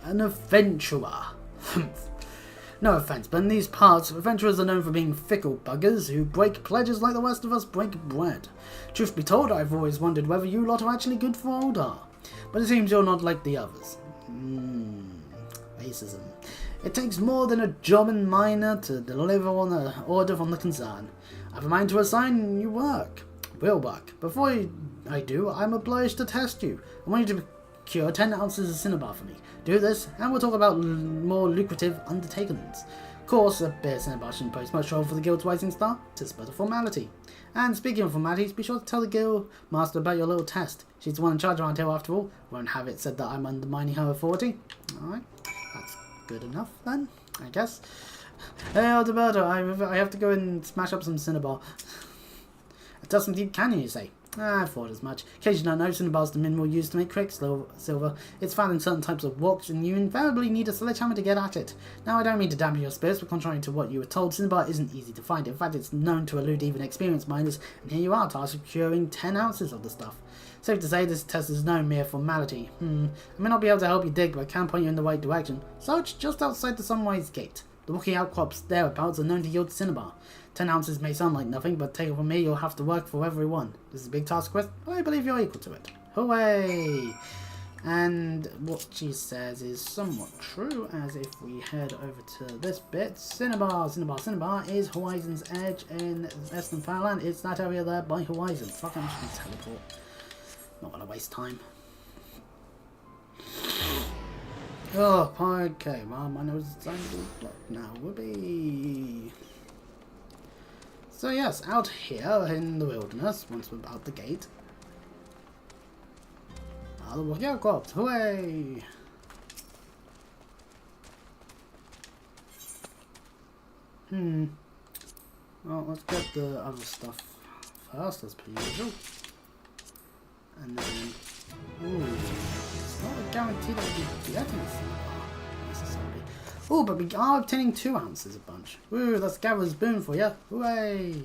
an adventurer. No offence, but in these parts, adventurers are known for being fickle buggers who break pledges like the rest of us break bread. Truth be told, I've always wondered whether you lot are actually good for Oldar. But it seems you're not like the others. Racism. It takes more than a job and miner to deliver on an order from the concern. I've a mind to assign you work. Real work. Before I do, I'm obliged to test you. I want you to procure 10 ounces of cinnabar for me. Do this, and we'll talk about more lucrative undertakings. Of course, a bit of cinnabar shouldn't pose much trouble for the Guild's Rising Star. It's but a formality. And speaking of formalities, be sure to tell the Guild Master about your little test. She's the one in charge around here after all. Won't have it said that I'm undermining her authority. Alright, that's good enough then, I guess. Hey, Alberto, I have to go and smash up some cinnabar. It does some Deep Canyon, you say? I thought as much. In case you don't know, cinnabar is the mineral used to make quicksilver. It's found in certain types of rocks, and you invariably need a sledgehammer to get at it. Now, I don't mean to dampen your spirits, but contrary to what you were told, cinnabar isn't easy to find. In fact, it's known to elude even experienced miners, and here you are, tasked with securing 10 ounces of the stuff. Safe to say, this test is no mere formality. I may not be able to help you dig, but I can point you in the right direction. So it's just outside the Sunrise Gate. The rocky outcrops thereabouts are known to yield cinnabar. 10 ounces may sound like nothing, but take it from me, you'll have to work for every one. This is a big task quest, but I believe you're equal to it. Hooray! And what she says is somewhat true, as if we head over to this bit. Cinnabar is Horizon's edge in Western Powerland. It's that area there by Horizon. Fuck, I'm just going to teleport. Not going to waste time. Oh, okay, well, my nose is blocked now. Whoopee! So yes, out here in the wilderness, once we're out the gate. The rocky outcrops, hooray! Well, let's get the other stuff first, as per usual. And then, ooh, it's not a guarantee that we'll be getting cinnabar, necessarily. Oh, but we are obtaining 2 ounces a bunch. Ooh, that's Gatherer's Boon for you. Hooray!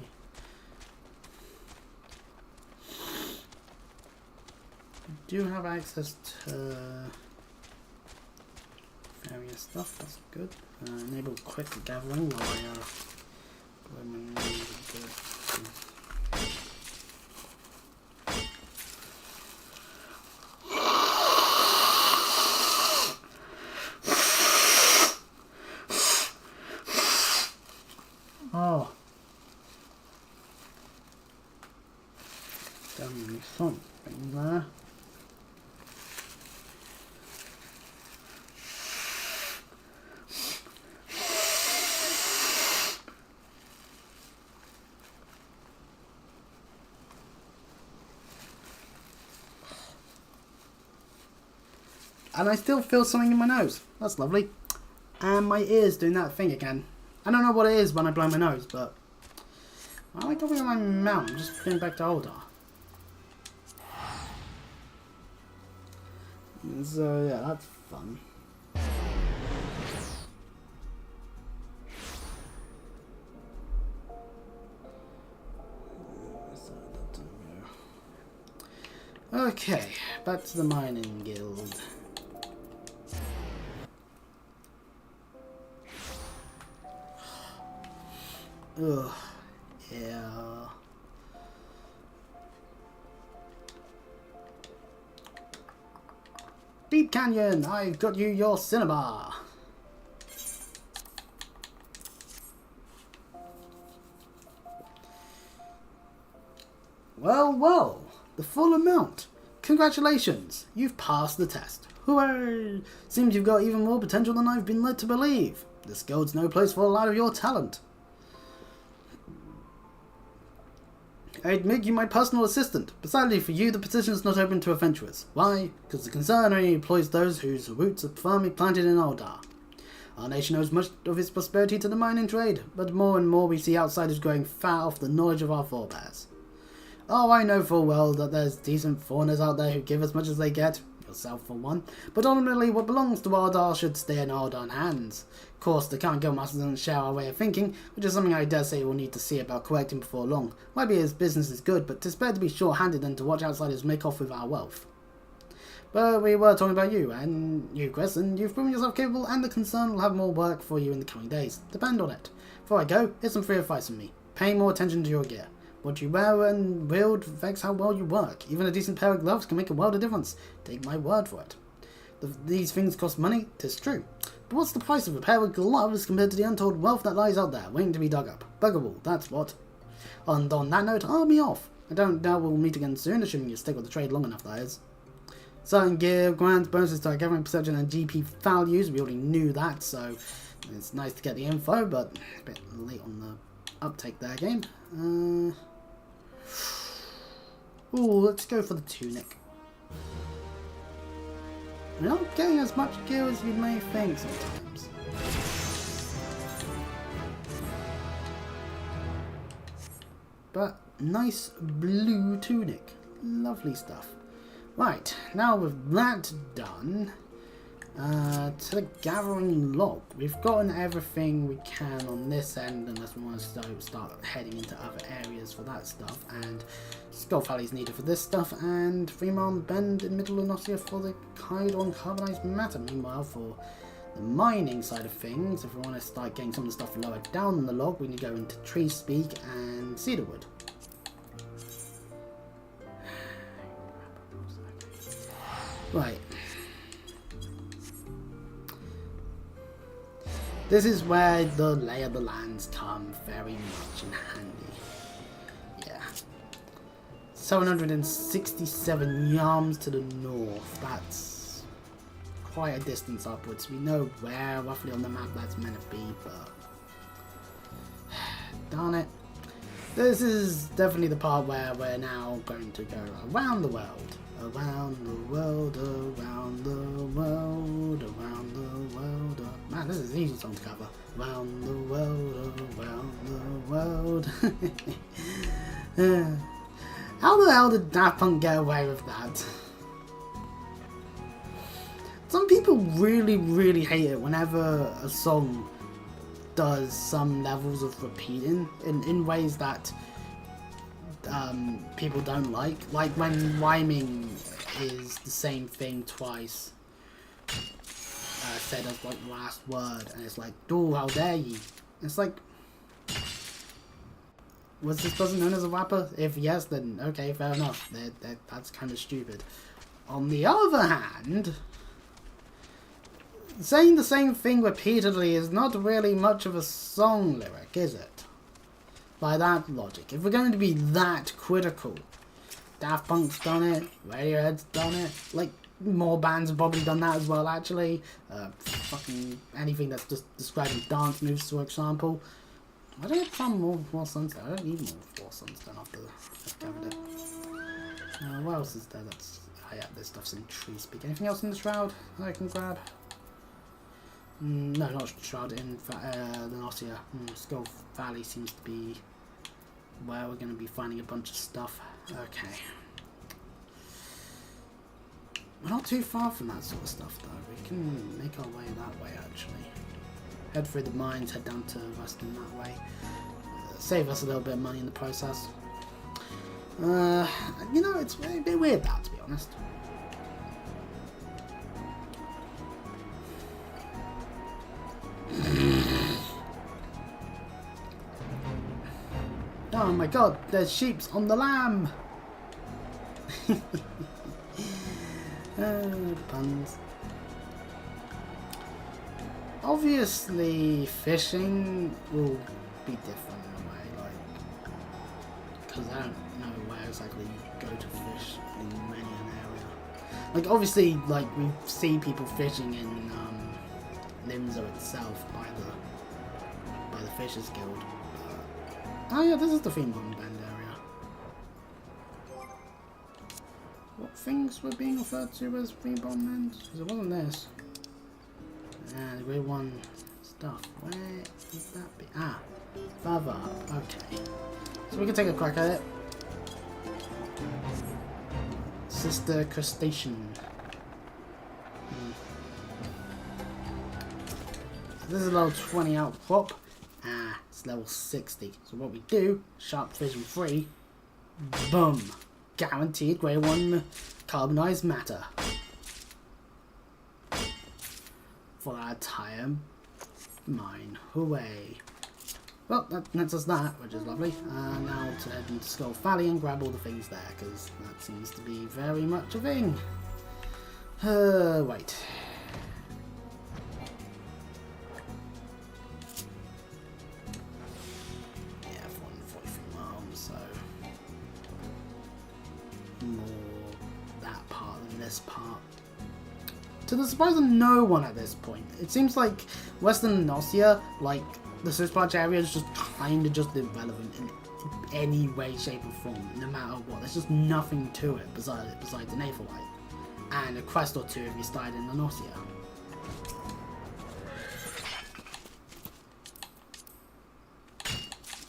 We do have access to various stuff, that's good. Enable quick gathering while I something there. And I still feel something in my nose. That's lovely. And my ear's doing that thing again. I don't know what it is when I blow my nose, but I like going in my mouth. I'm just getting back to older. So yeah, that's fun. Okay, back to the mining guild. Ugh, yeah. Deep Canyon, I've got you your cinema. Well, well, the full amount. Congratulations, you've passed the test. Hooray! Seems you've got even more potential than I've been led to believe. This guild's no place for a lot of your talent. I'd make you my personal assistant, but sadly for you the position is not open to adventurers. Why? Because the concern only employs those whose roots are firmly planted in Aldar. Our nation owes much of its prosperity to the mining trade, but more and more we see outsiders growing fat off the knowledge of our forebears. Oh, I know full well that there's decent foreigners out there who give as much as they get, yourself for one, but ultimately what belongs to Aldar should stay in Aldar hands. Of course, the current guildmaster doesn't share our way of thinking, which is something I dare say we'll need to see about correcting before long. Might be his business is good, but 'tis better to be sure-handed than to watch outsiders make off with our wealth. But we were talking about you, and you, Chris, and you've proven yourself capable, and the concern will have more work for you in the coming days. Depend on it. Before I go, here's some free advice from me. Pay more attention to your gear. What you wear and wield affects how well you work. Even a decent pair of gloves can make a world of difference. Take my word for it. These things cost money, 'tis true. But what's the price of a pair of gloves compared to the untold wealth that lies out there, waiting to be dug up? Buggerable, that's what. And on that note, I'll be off. I don't doubt we'll meet again soon, assuming you stick with the trade long enough, that is. Certain gear grants bonuses to our gathering perception and GP values. We already knew that, so it's nice to get the info, but a bit late on the uptake there, game. Ooh, let's go for the tunic. You're not getting as much gear as you may think sometimes. But nice blue tunic. Lovely stuff. Right, now with that done, to the gathering log. We've gotten everything we can on this end, unless we want to start heading into other areas for that stuff. And Skull Valley is needed for this stuff, and 3 Mile Bend in Middle Lunosia for the Kydon Carbonized Matter. Meanwhile, for the mining side of things, if we want to start getting some of the stuff lower down the log, we need to go into Tree Speak and Cedarwood. Right. This is where the lay of the lands come very much in handy. Yeah. 767 yards to the north. That's quite a distance upwards. We know where roughly on the map that's meant to be, but darn it. This is definitely the part where we're now going to go around the world. Around the world, around the world, around the world. Man, this is an easy song to cover. Around the world, around the world. How the hell did Daft Punk get away with that? Some people really, really hate it whenever a song does some levels of repeating in ways that people don't like when rhyming is the same thing twice, said as like last word, and it's like, oh, how dare ye? It's like, was this person known as a rapper? If yes, then okay, fair enough. That's kind of stupid. On the other hand, saying the same thing repeatedly is not really much of a song lyric, is it? By that logic, if we're going to be that critical Daft Punk's done it, Radiohead's done it, like, more bands have probably done that as well, actually. Fucking anything that's just describing dance moves, for example. I don't have more sunstone. I don't need more sunstone after I've covered it. What else is there that's... Oh yeah, this stuff's in tree speak. Anything else in the shroud that I can grab? No, not shroud, in the Nausea. Skull Valley seems to be where we're going to be finding a bunch of stuff. Okay. We're not too far from that sort of stuff, though. We can make our way that way, actually. Head through the mines, head down to Western that way. Save us a little bit of money in the process. You know, it's a bit weird, that, to be honest. Oh my god, there's sheeps on the lamb! Puns. Obviously, fishing will be different in a way, like, because I don't know where exactly you go to fish in many an area. Like, obviously, like, we see people fishing in Limzo itself by the Fishers Guild. Oh yeah, this is the Theme Bomb Bend area. What things were being referred to as Theme Bomb Bend? Because it wasn't this. The Grade 1 stuff. Where would that be? Ah, further up. Okay. So we can take a crack at it. Sister Crustacean. So this is a level 20 outcrop. Ah, it's level 60. So what we do, Sharp Vision 3, boom. Guaranteed Grade 1 carbonized matter. For our entire mine. Hooray. Well, that's us that, which is lovely. Now to head into Skull Valley and grab all the things there, because that seems to be very much a thing. Wait. Yeah, 443 miles, so more that part than this part. To the surprise of no one at this point, it seems like Western Nausea, like the Swiss Patch area, is just kind of just irrelevant in any way, shape, or form, no matter what. There's just nothing to it besides an Aetherite and a quest or two if you started in the Nausea.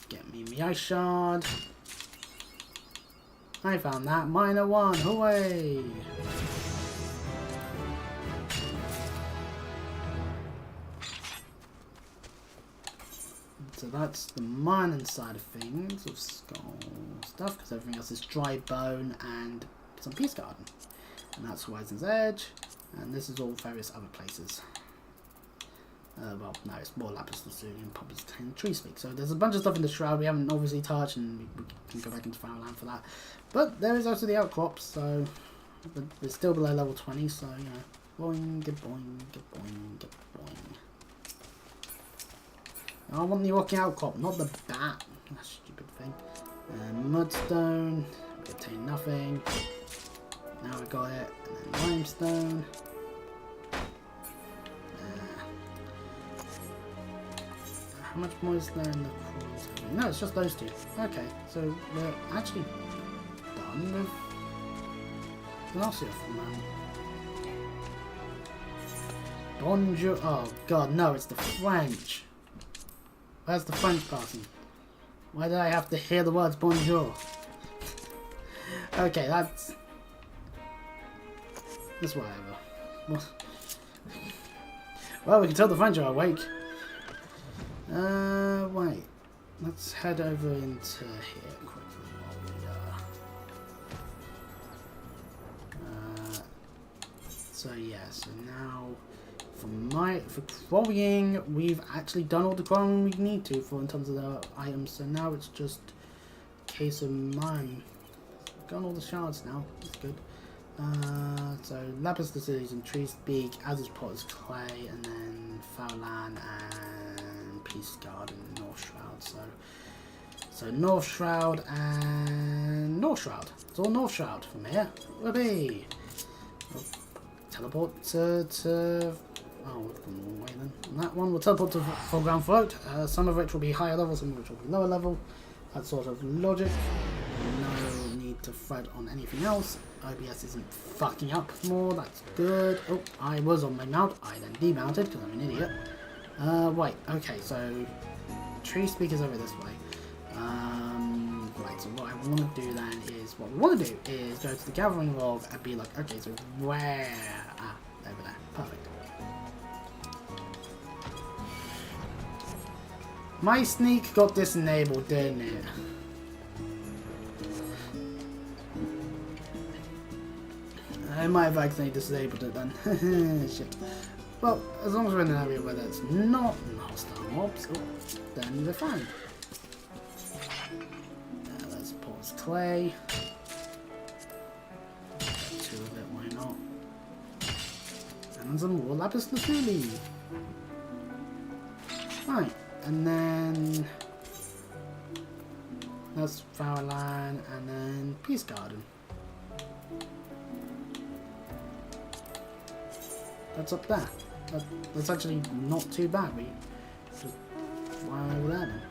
Get me the ice shard. I found that minor one. Hooray! So that's the mining side of things, of skull stuff, because everything else is dry bone and some Peace Garden. And that's Horizon's Edge, and this is all various other places. Well, no, it's more Lapis Lazuli and Poppy's Tree Speak. So there's a bunch of stuff in the Shroud we haven't obviously touched, and we can go back into Final Land for that. But there is also the outcrops, so we're still below level 20, so, you know, boing, get boing, get boing, get boing. I want the walking outcrop, not the bat. That stupid thing. Mudstone. We obtain nothing. Now we got it. And then limestone. How much more is there in the coins? No, it's just those two. Okay, so we're actually done with Nausea for now. Bonjour. Oh god, no, it's the French. Where's the French person? Why did I have to hear the words bonjour? Okay, that's whatever. Well, we can tell the French are awake. Wait. Let's head over into here quickly while we so yeah, so now for quarrying, we've actually done all the quarrying we need to in terms of the items, so now it's just a case of mine. We've got all the shards now, that's good. So Lapis Lazuli and Tree Speak, as is Potter's Clay, and then Fowland and Peace Garden, North Shroud. So North Shroud and North Shroud. That's or North Shroud from here. Whoopee! We'll teleport to oh, wrong way then. And that one will teleport to Foreground Float. Some of which will be higher level, some of which will be lower level. That sort of logic. No need to fret on anything else. OBS isn't fucking up more. That's good. Oh, I was on my mount. I then demounted because I'm an idiot. Wait. Okay, so tree speakers over this way. Right. So what I want to do then is what we want to do is go to the gathering log and be like, okay, so where? Ah, over there. Perfect. My sneak got disenabled, didn't it? I might have accidentally disabled it then. Shit. Well, as long as we're in an area where there's not hostile mobs, then we're fine. Let's pause clay. Two of it, why not? And some more lapis lazuli. Right. And then that's Flowerland, and then Peace Garden. That's up there. That's actually not too bad. We just fly over there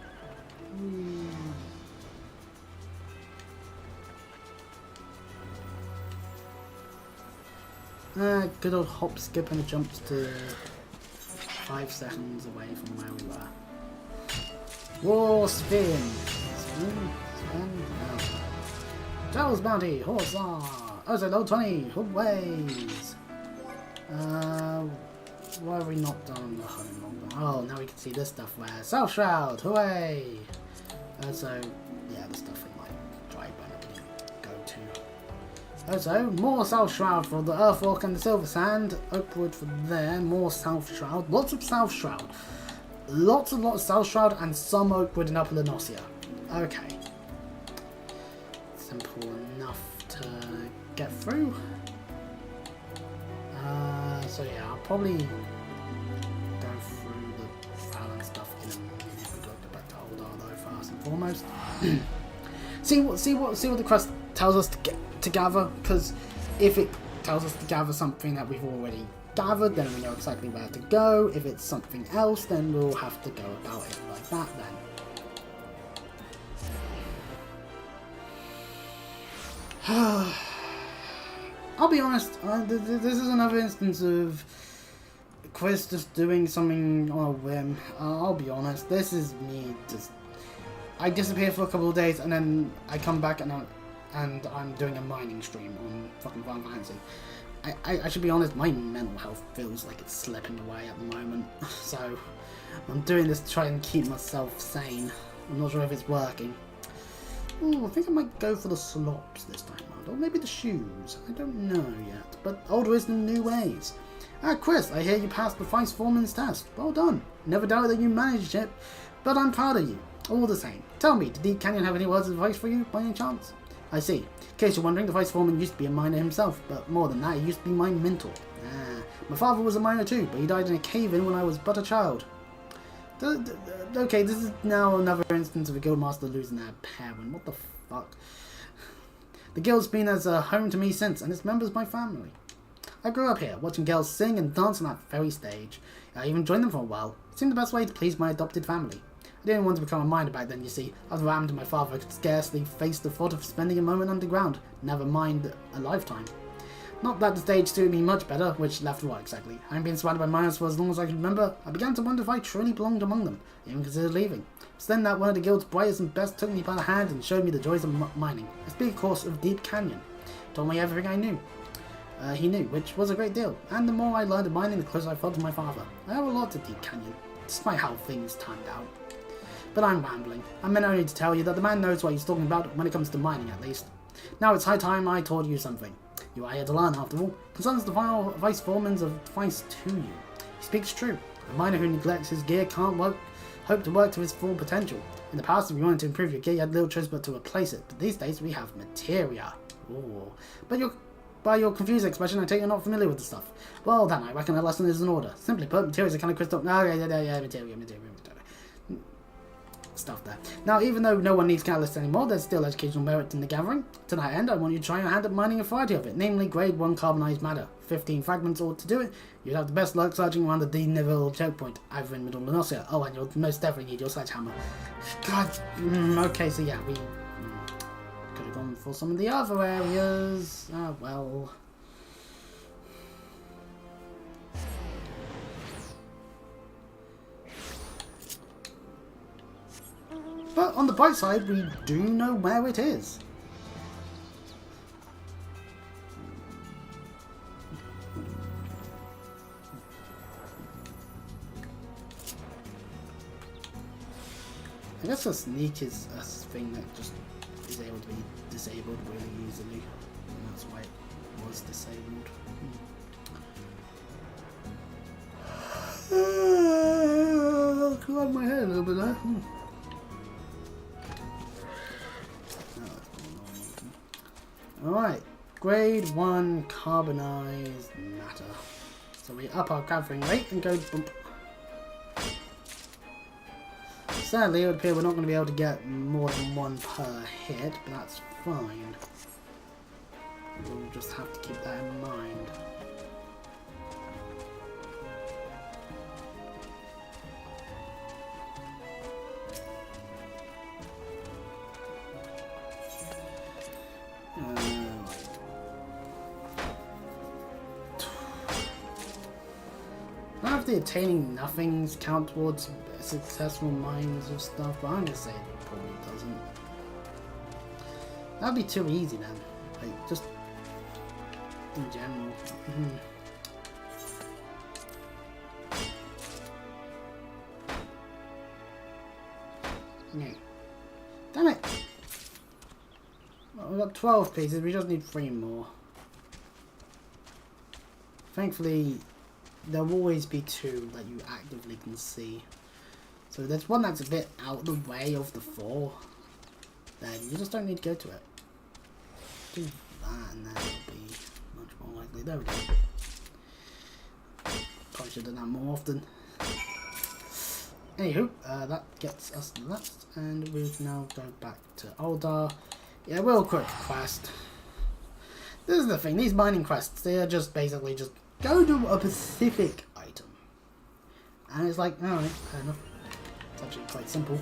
then. Good old hop, skip, and a jump to 5 seconds away from where we were. War spin! Spin? No. Charles Bounty! Huzzah! Oh, so low 20! Hoodways! Why have we not done the home? Oh, now we can see this stuff where South Shroud! Hooray! So, yeah, the stuff in like dry bone we can go to. Also, more South Shroud for the Earthwalk and the Silver Sand. Oakwood for there. More South Shroud. Lots of South Shroud. Lots and lots of South Shroud and some Oakwood and Upper Lenosia. Okay. Simple enough to get through. So yeah, I'll probably go through the Fallon stuff in a minute. We've got to go back to Old Arlo first and foremost. see what the quest tells us to gather, because if it tells us to gather something that we've already gathered, then we know exactly where to go. If it's something else, then we'll have to go about it like that then. I'll be honest, this is another instance of Quiz just doing something on a whim. I'll be honest, this is me just... I disappear for a couple of days and then I come back and I'm doing a mining stream on fucking Final Fantasy. I should be honest, my mental health feels like it's slipping away at the moment. So, I'm doing this to try and keep myself sane. I'm not sure if it's working. Ooh, I think I might go for the slops this time round, or maybe the shoes. I don't know yet, but old wisdom, new ways. Chris, I hear you passed the Vice Foreman's test. Well done. Never doubted that you managed it, but I'm proud of you. All the same. Tell me, did Deep Canyon have any words of advice for you, by any chance? I see. In case you're wondering, the Vice Foreman used to be a miner himself, but more than that, he used to be my mentor. My father was a miner too, but he died in a cave-in when I was but a child. Okay, this is now another instance of a guildmaster losing their parent. What the fuck? The guild's been as a home to me since, and its members my family. I grew up here, watching girls sing and dance on that very stage. I even joined them for a while. It seemed the best way to please my adopted family. I didn't want to become a miner back then, you see. I was rammed and my father could scarcely face the thought of spending a moment underground, never mind a lifetime. Not that the stage suited me much better, which left what exactly. Having been surrounded by miners for as long as I can remember, I began to wonder if I truly belonged among them, even considered leaving. It's then that one of the guild's brightest and best took me by the hand and showed me the joys of mining. I speak, of course, of Deep Canyon. Told me everything I knew. He knew, which was a great deal, and the more I learned of mining, the closer I felt to my father. I owe a lot to Deep Canyon, despite how things turned out. But I'm rambling. I meant only to tell you that the man knows what he's talking about, when it comes to mining at least. Now it's high time I taught you something. You are here to learn, after all. Concerns the Vice Foreman's advice to you. He speaks true. A miner who neglects his gear can't hope to work to his full potential. In the past, if you wanted to improve your gear, you had little choice but to replace it. But these days, we have materia. Ooh. But by your confused expression, I take you're not familiar with the stuff. Well then, I reckon a lesson is in order. Simply put, materia is a kind of crystal... Oh, yeah, materia. stuff there. Now, even though no one needs catalysts anymore, there's still educational merit in the gathering. To that end, I want you to try your hand at mining a variety of it, namely grade 1 carbonized matter. 15 fragments ought to do it. You'd have the best luck searching around the D-level choke point, either in Middle Lenosia. Oh, and you'll most definitely need your sledgehammer. God, okay, so yeah, we could have gone for some of the other areas. Ah, well. But on the bright side, we do know where it is. I guess a sneak is a thing that just is able to be disabled really easily, and that's why it was disabled. I'll climb my head a little bit there. Alright, grade 1 carbonized matter. So we up our gathering rate and go bump. Sadly, it would appear we're not going to be able to get more than one per hit, but that's fine. We'll just have to keep that in mind. I don't know if the attaining nothings count towards successful mines or stuff, but I'm gonna say it probably doesn't. That'd be too easy then. Like, just in general. No. Damn it! Well, we've got 12 pieces, we just need 3 more. Thankfully, there'll always be 2 that you actively can see. So there's one that's a bit out of the way of the 4. Then you just don't need to go to it. Do that and then it'll be much more likely. There we go. Probably should have done that more often. Anywho, that gets us that, and we can now go back to Aldar. Yeah, real quick quest. This is the thing, these mining quests, they are just basically just go to a specific item. And it's like, alright, fair enough. It's actually quite simple.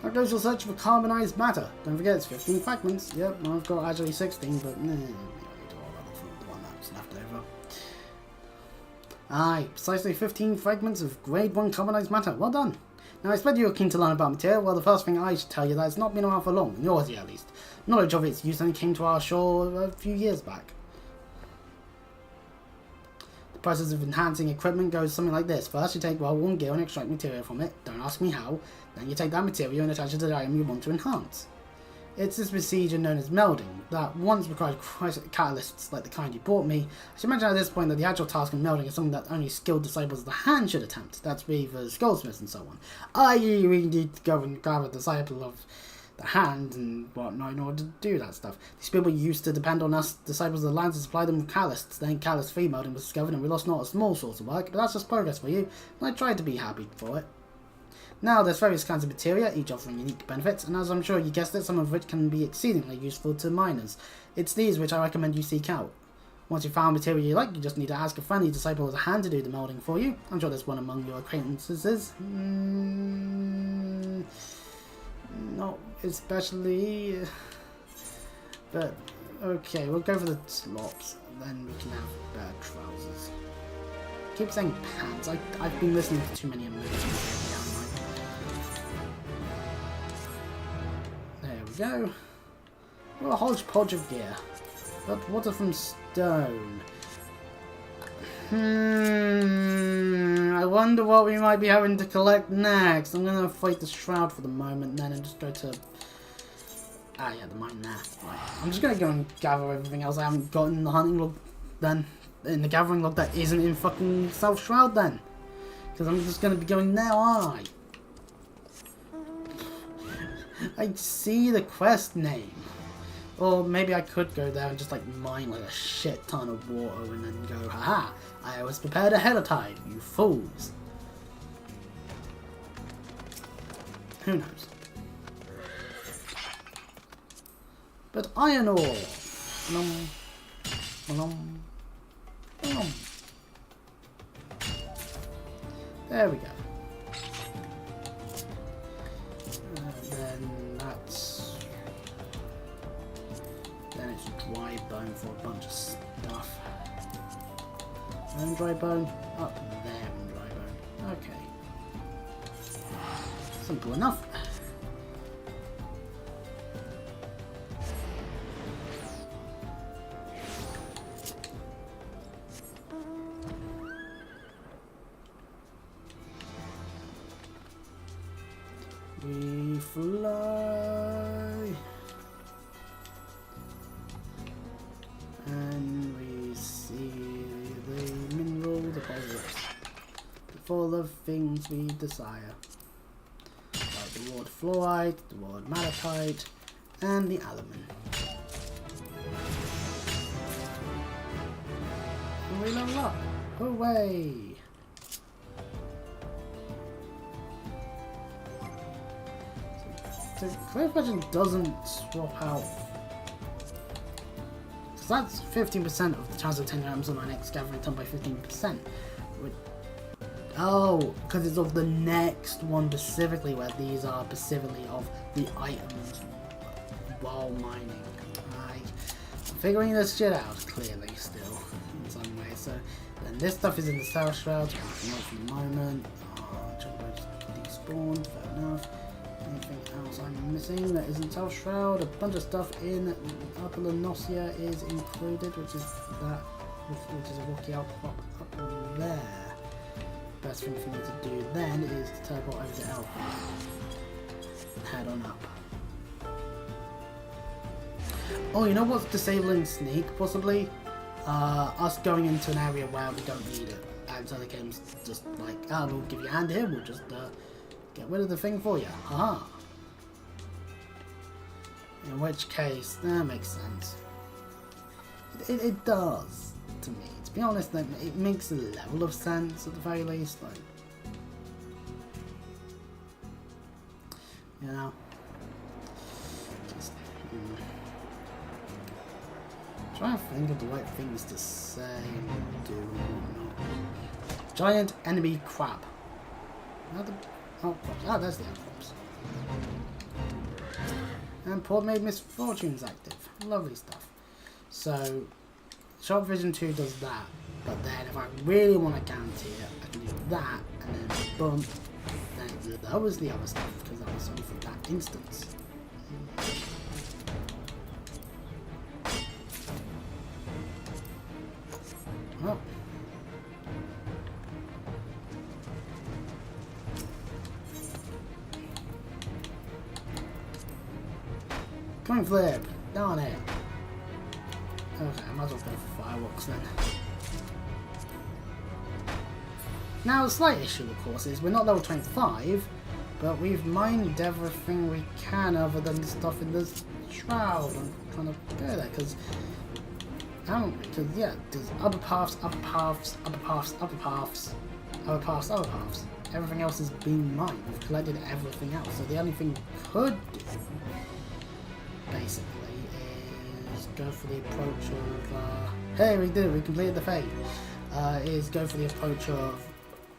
That goes your search for carbonized matter. Don't forget it's 15 fragments. Yep, I've got actually 16, but nah, the one that's left over. Aye, precisely 15 fragments of grade 1 carbonized matter. Well done. Now I expect you're keen to learn about material. Well, the first thing I should tell you that it's not been around for long, in Aussie at least. Knowledge of its use only came to our shore a few years back. The process of enhancing equipment goes something like this. First, you take well-worn gear and extract material from it. Don't ask me how. Then you take that material and attach it to the item you want to enhance. It's this procedure known as melding that once required catalysts like the kind you brought me. I should mention at this point that the actual task of melding is something that only skilled disciples of the hand should attempt. That's beavers, goldsmiths, and so on. I.e., we need to go and grab a disciple of the hand and whatnot in order to do that stuff. These people used to depend on us, disciples of the land, to supply them with catalysts. Then catalyst-free melding was discovered and we lost not a small source of work, but that's just progress for you, and I tried to be happy for it. Now, there's various kinds of materia, each offering unique benefits, and as I'm sure you guessed it, some of which can be exceedingly useful to miners. It's these which I recommend you seek out. Once you've found material you like, you just need to ask a friendly disciple of the hand to do the melding for you. I'm sure there's one among your acquaintances. Not especially, but okay, we'll go for the slops, then we can have better trousers. I keep saying pants, I've been listening to too many emojis. There we go. What a hodgepodge of gear. But water from stone. I wonder what we might be having to collect next. I'm going to fight the shroud for the moment then and just go to... Ah yeah, the mine there. Right. I'm just going to go and gather everything else I haven't gotten in the hunting log then. in the gathering log that isn't in fucking South Shroud then. Because I'm just going to be going now, aren't I? I see the quest name. Or maybe I could go there and just like mine like a shit ton of water and then go, haha, I was prepared ahead of time, you fools. Who knows? But iron ore. Nom, nom, nom. There we go. Then that's... Then it's dry bone for a bunch of stuff. And dry bone up there in dry bone. Okay. Simple enough. We fly, and we see the mineral deposits, full of things we desire, like the ward fluorite, the ward malachite, and the alumine. And we level up! Hooray! So Clear Vision doesn't swap out. Because that's 15% of the chance of 10 items on my next gathering turn by 15%. Oh, because it's of the next one specifically, where these are specifically of the items while mining. I'm figuring this shit out, clearly, still, in some way. So, then this stuff is in the South Shroud, so for the moment. Despawn, fair enough. Anything else I'm missing that isn't South Shroud? A bunch of stuff in Upper Lenosia is included, which is a rocky outcrop up there. Best thing for me to do then is to teleport over to Alpha and head on up. Oh, you know what's disabling Sneak, possibly? Us going into an area where we don't need it. And so the game's just like, we'll give you a hand here, we'll just get rid of the thing for you. Haha. In which case, that makes sense. It does, to me. To be honest, it makes a level of sense at the very least. Like, you know, just try and think of the right things to say and do and whatnot. Giant enemy crab. Outcrops. Ah, there's the outcrops. And Port Made Misfortunes active. Lovely stuff. So, Sharp Vision 2 does that. But then if I really want to guarantee it, I can do that, and then boom, then that was the other stuff, because that was only for that instance. Oh. Coin flip! Darn it! Okay, I might as well go for fireworks then. Now, the slight issue, of course, is we're not level 25, but we've mined everything we can other than the stuff in this shroud. I'm kind of go there, because yeah, there's upper paths, upper paths, upper paths, upper paths, upper paths, upper paths. Everything else has been mined. We've collected everything else, so the only thing we could do, basically, is go for the approach of, hey, we did it, we completed the fate, is go for the approach of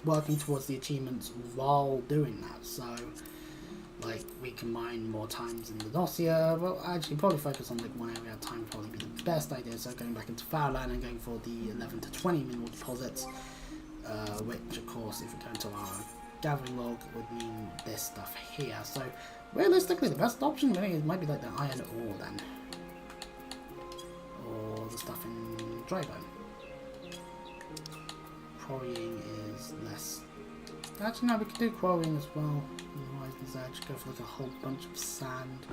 working towards the achievements while doing that. So, like, we can mine more times in the dossier. Well, actually, probably focus on like one area at a time would probably be the best idea. So going back into Foulland and going for the 11 to 20 mineral deposits, which of course, if we go into our gathering log, would mean this stuff here. So realistically, the best option really might be like the iron ore then, or the stuff in dry bone. Quarrying is less. Actually, no, we could do quarrying as well. Otherwise, there's actually go for like a whole bunch of sand.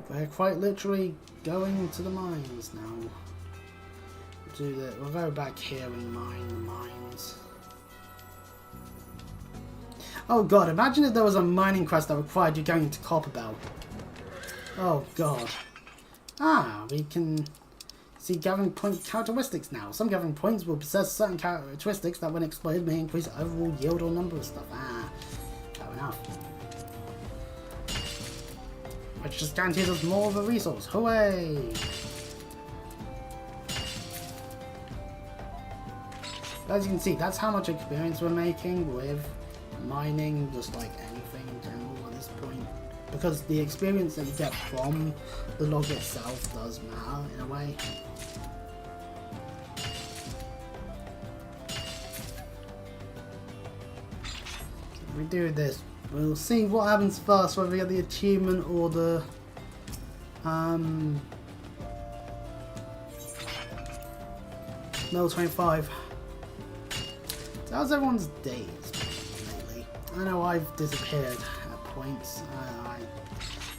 We're quite literally going to the mines now. Do that. We'll go back here and mine the mines. Oh god, imagine if there was a mining quest that required you going to Copperbell. Oh god. Ah, we can see gathering point characteristics now. Some gathering points will possess certain characteristics that when exploited may increase overall yield or number of stuff. Ah, fair enough. Which just guarantees us more of a resource. Hooray! As you can see, that's how much experience we're making with mining, just like anything in general at this point. Because the experience that you get from the log itself does matter in a way. If we do this, we'll see what happens first, whether we get the achievement or the level 25. So how's everyone's days lately? I know I've disappeared at points. I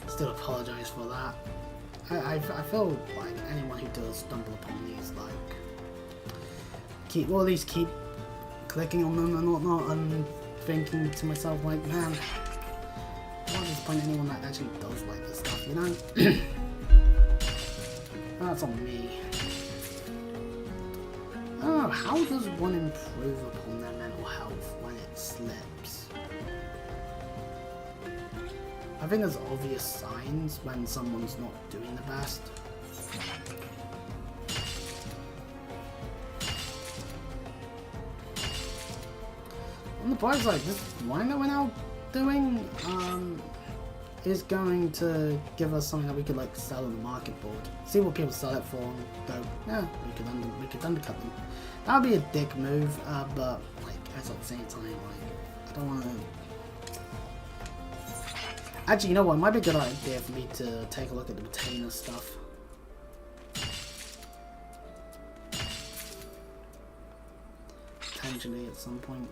still apologise for that. I feel like anyone who does stumble upon these, like, keep clicking on them and whatnot, and thinking to myself, like, man, what is the point anyone that actually does like this stuff, you know? That's on me. I don't know, how does one improve upon their mental health when it slips? I think there's obvious signs when someone's not doing the best. On the bright side, this wine that we're now doing is going to give us something that we could like sell on the market board. See what people sell it for and go, yeah, we could undercut them. That would be a dick move, but like at the same time, like I don't want to. Actually, you know what? It might be a good idea for me to take a look at the retainer stuff. Potentially at some point.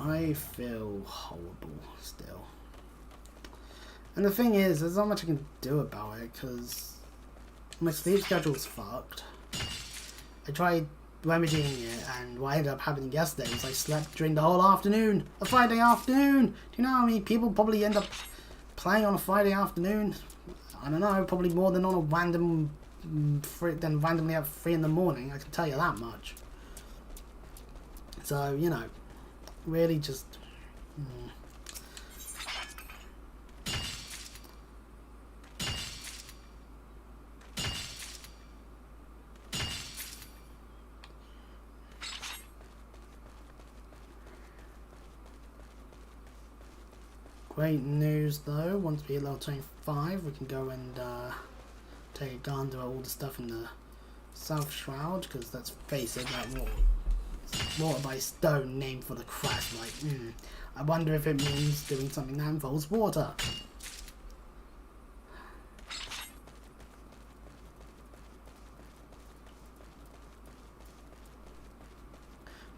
I feel horrible still. And the thing is, there's not much I can do about it because my sleep schedule's fucked. I tried remedying it, and what ended up happening yesterday was I slept during the whole afternoon. A Friday afternoon! Do you know how many people probably end up playing on a Friday afternoon? I don't know, probably more than on a randomly at 3 in the morning, I can tell you that much. So, you know, really just... Great news though, once we hit level 25 we can go and take a gander at all the stuff in the South Shroud, because let's face it, that water by stone named for the crest, like, I wonder if it means doing something that involves water.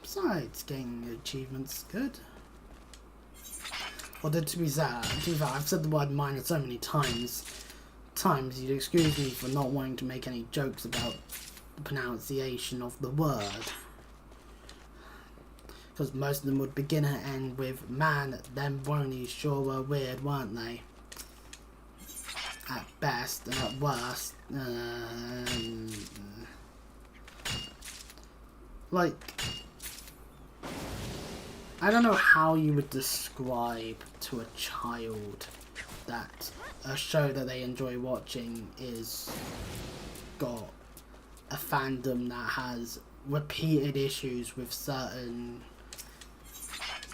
Besides, getting the achievements good. Well, to be fair, I've said the word minor so many times you'd excuse me for not wanting to make any jokes about the pronunciation of the word. Because most of them would begin and end with, man, them bronies sure were weird, weren't they? At best, and at worst, like, I don't know how you would describe to a child that a show that they enjoy watching is got a fandom that has repeated issues with certain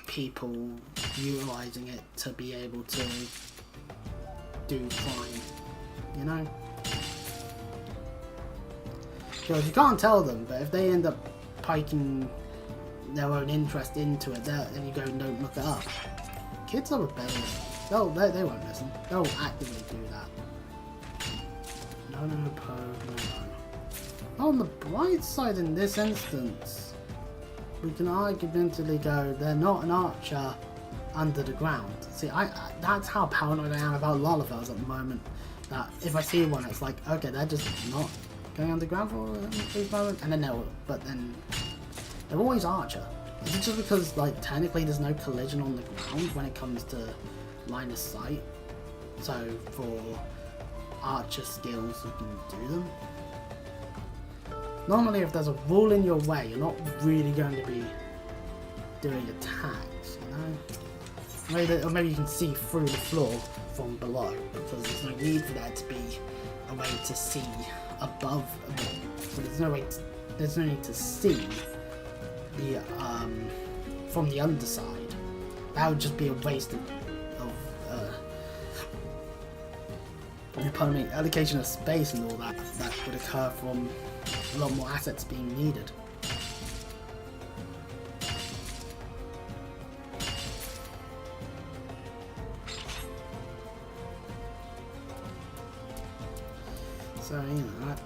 people utilizing it to be able to do crime, you know? Because you can't tell them, but if they end up piking their own interest into it, then you go and don't look it up. Kids are rebellious. They won't listen. They'll actively do that. No. On the bright side in this instance, we can arguably go, they're not an archer under the ground. See, that's how paranoid I am about Lullafels at the moment. That if I see one, it's like, okay, they're just not going underground for a brief moment, and then they're always archer. Is it just because, like, technically there's no collision on the ground when it comes to line of sight? So for archer skills, you can do them. Normally, if there's a wall in your way, you're not really going to be doing attacks, you know? Or maybe you can see through the floor from below, because there's no need for there to be a way to see above a bit. So there's no need to see the from the underside. That would just be a waste of allocation of space and all that would occur from a lot more assets being needed. So, you know,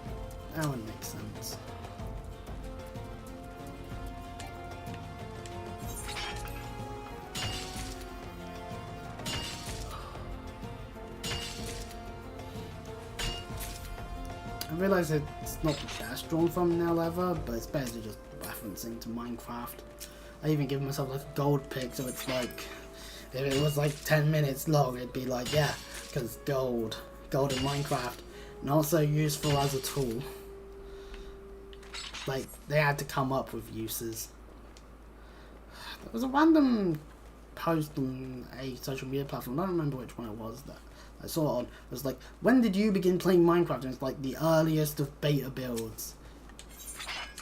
that would make sense. I realise it's not the best drawn thumbnail ever, but it's basically just referencing to Minecraft. I even give myself like a gold pick, so it's like, if it was like 10 minutes long, it'd be like, yeah, because gold in Minecraft, not so useful as a tool. Like, they had to come up with uses. There was a random post on a social media platform, I don't remember which one it was, that I saw it on. It was like, when did you begin playing Minecraft? And it's like the earliest of beta builds.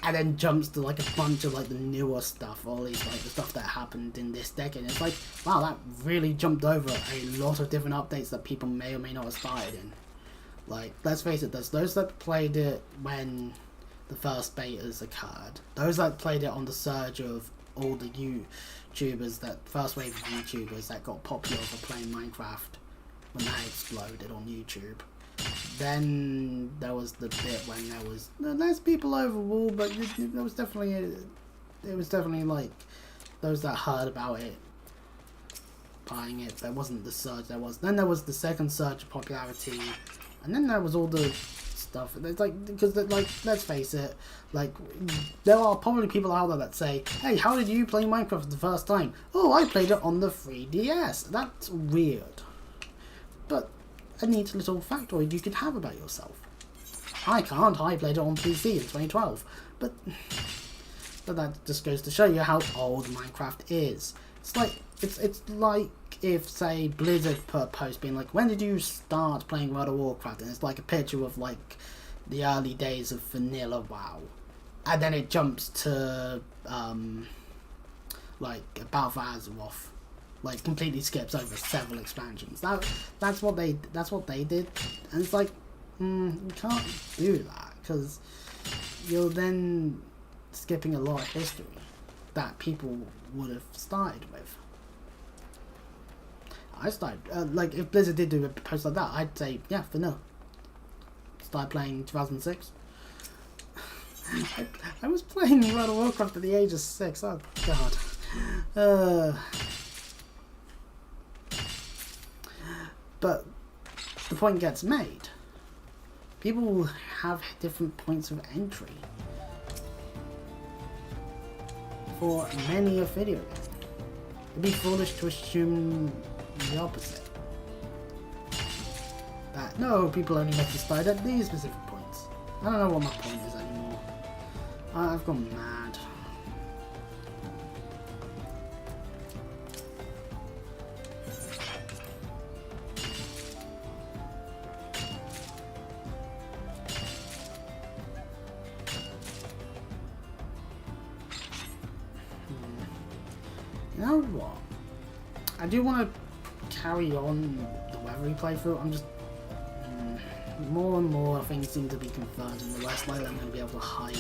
And then jumps to like a bunch of like the newer stuff, or at least like the stuff that happened in this decade. And it's like, wow, that really jumped over a lot of different updates that people may or may not have started in. Like, let's face it, there's those that played it when the first betas occurred. Those that played it on the surge of all the YouTubers, that first wave of YouTubers that got popular for playing Minecraft when that exploded on YouTube. Then there was the bit when there was less people overall, but there was definitely like those that heard about it buying it. There wasn't the surge then there was the second surge of popularity, and then there was all the stuff. It's like, because like, let's face it, like, there are probably people out there that say, hey, how did you play Minecraft for the first time? Oh, I played it on the 3DS. That's weird, but a neat little factoid you could have about yourself. I can't. I played it on PC in 2012, but that just goes to show you how old Minecraft is. It's like if, say, Blizzard put a post being like, when did you start playing World of Warcraft? And it's like a picture of like the early days of vanilla WoW, and then it jumps to like Battle for Azeroth. Like, completely skips over several expansions. That's what they did, and it's like, you can't do that, because you're then skipping a lot of history that people would have started with. I started, like, if Blizzard did do a post like that, I'd say, yeah, vanilla. Started playing 2006. I was playing World of Warcraft at the age of 6. Oh god. But the point gets made. People have different points of entry for many a video game. It'd be foolish to assume the opposite. That, no, people only get to start at these specific points. I don't know what my point is anymore. I've gone mad. You know what? I do want to carry on the Weathery playthrough. I'm just more and more things seem to be confirmed, and the less likely I'm going to be able to hide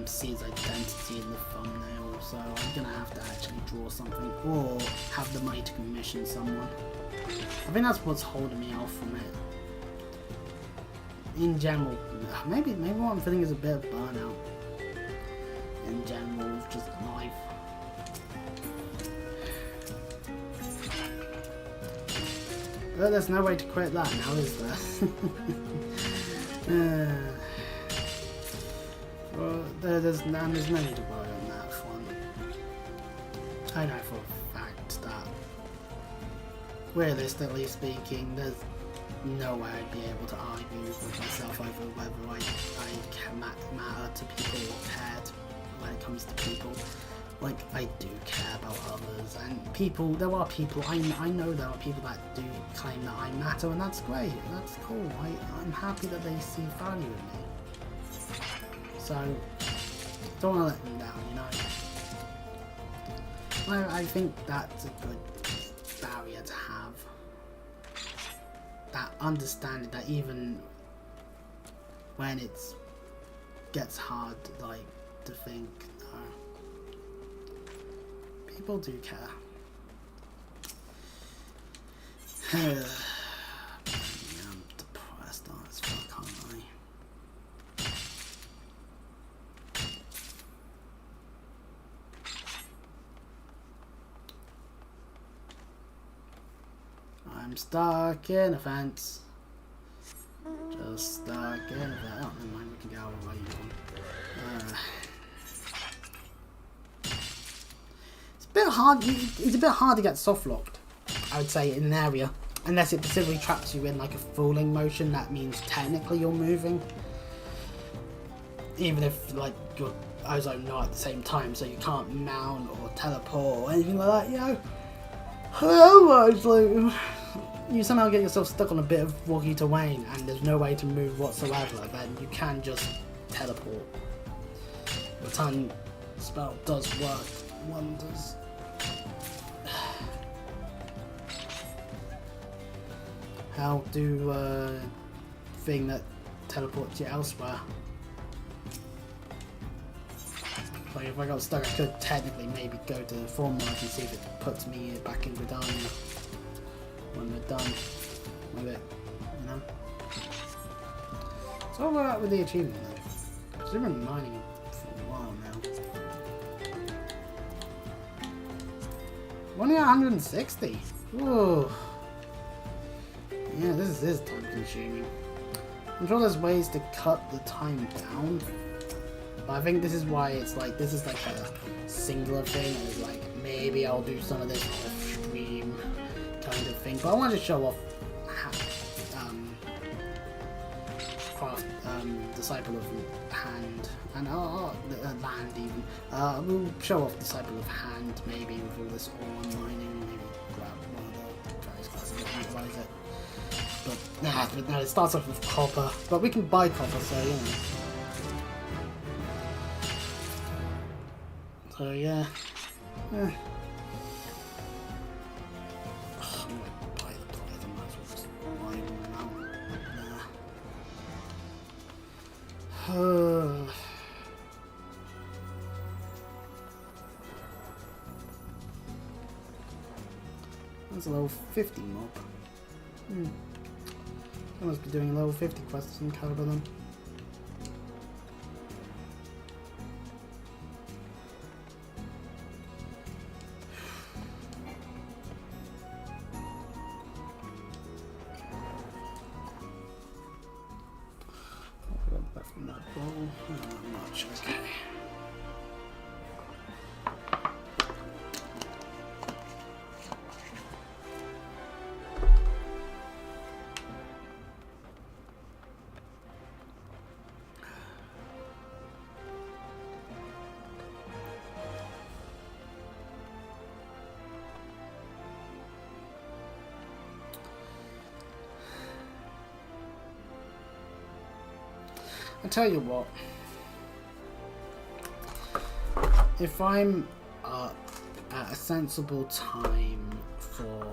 C's identity in the thumbnail, so I'm gonna have to actually draw something or have the money to commission someone. I think that's what's holding me off from it. In general, maybe what I'm feeling is a bit of burnout in general with just life. But there's no way to quit that now, is there? Well, there's no need to worry on that front. I know for a fact that, realistically speaking, there's no way I'd be able to argue with myself over whether I can matter to people or care when it comes to people. Like, I do care about others, and there are people, I know there are people that do claim that I matter, and that's great, that's cool. I'm happy that they see value in me. So, don't want to let them down, you know. I think that's a good barrier to have. That understanding that even when it gets hard, like, to think, no, people do care. I'm depressed as fuck, aren't I? I'm stuck in a fence. Just stuck in a fence. Oh, never mind, we can go away. It's a bit hard. It's a bit hard to get soft locked, I would say, in an area, unless it specifically traps you in like a falling motion. That means technically you're moving, even if like your eyes are not at the same time, so you can't mount or teleport or anything like that. You know. Otherwise, like, you somehow get yourself stuck on a bit of walkie terrain and there's no way to move whatsoever, then you can just teleport. The ton spell does work wonders. How do thing that teleports you elsewhere? Like if I got stuck, I could technically maybe go to the form mark and see if it puts me back in Gridania when we're done with it, you know? So all right with the achievement though. Because we've been mining it for a while now. Only 160. Whoa. Yeah, this is time consuming. I'm sure there's ways to cut the time down. But I think this is why it's like, this is like a singular thing, and it's like, maybe I'll do some of this off stream kind of thing. But I want to show off Disciple of Hand, and Land even. We'll show off Disciple of Hand maybe with all this ore mining, maybe grab one of the trace classes and utilize it. But no, it starts off with copper, but we can buy copper, so you know. So yeah. I'm gonna buy the toys, I might as well just buy them now. That's a level 50 mob. I must be doing level 50 quests in Caliber then. I tell you what, if I'm up at a sensible time for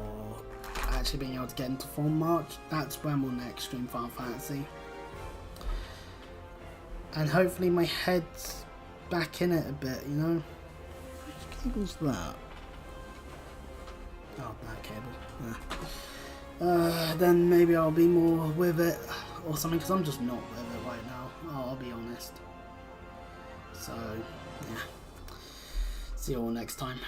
actually being able to get into Form March, that's when we'll next stream Final Fantasy. And hopefully my head's back in it a bit, you know? Which cable's that? Oh, that cable. Yeah. Then maybe I'll be more with it or something, because I'm just not with it right now. Oh, I'll be honest. So, yeah. See you all next time.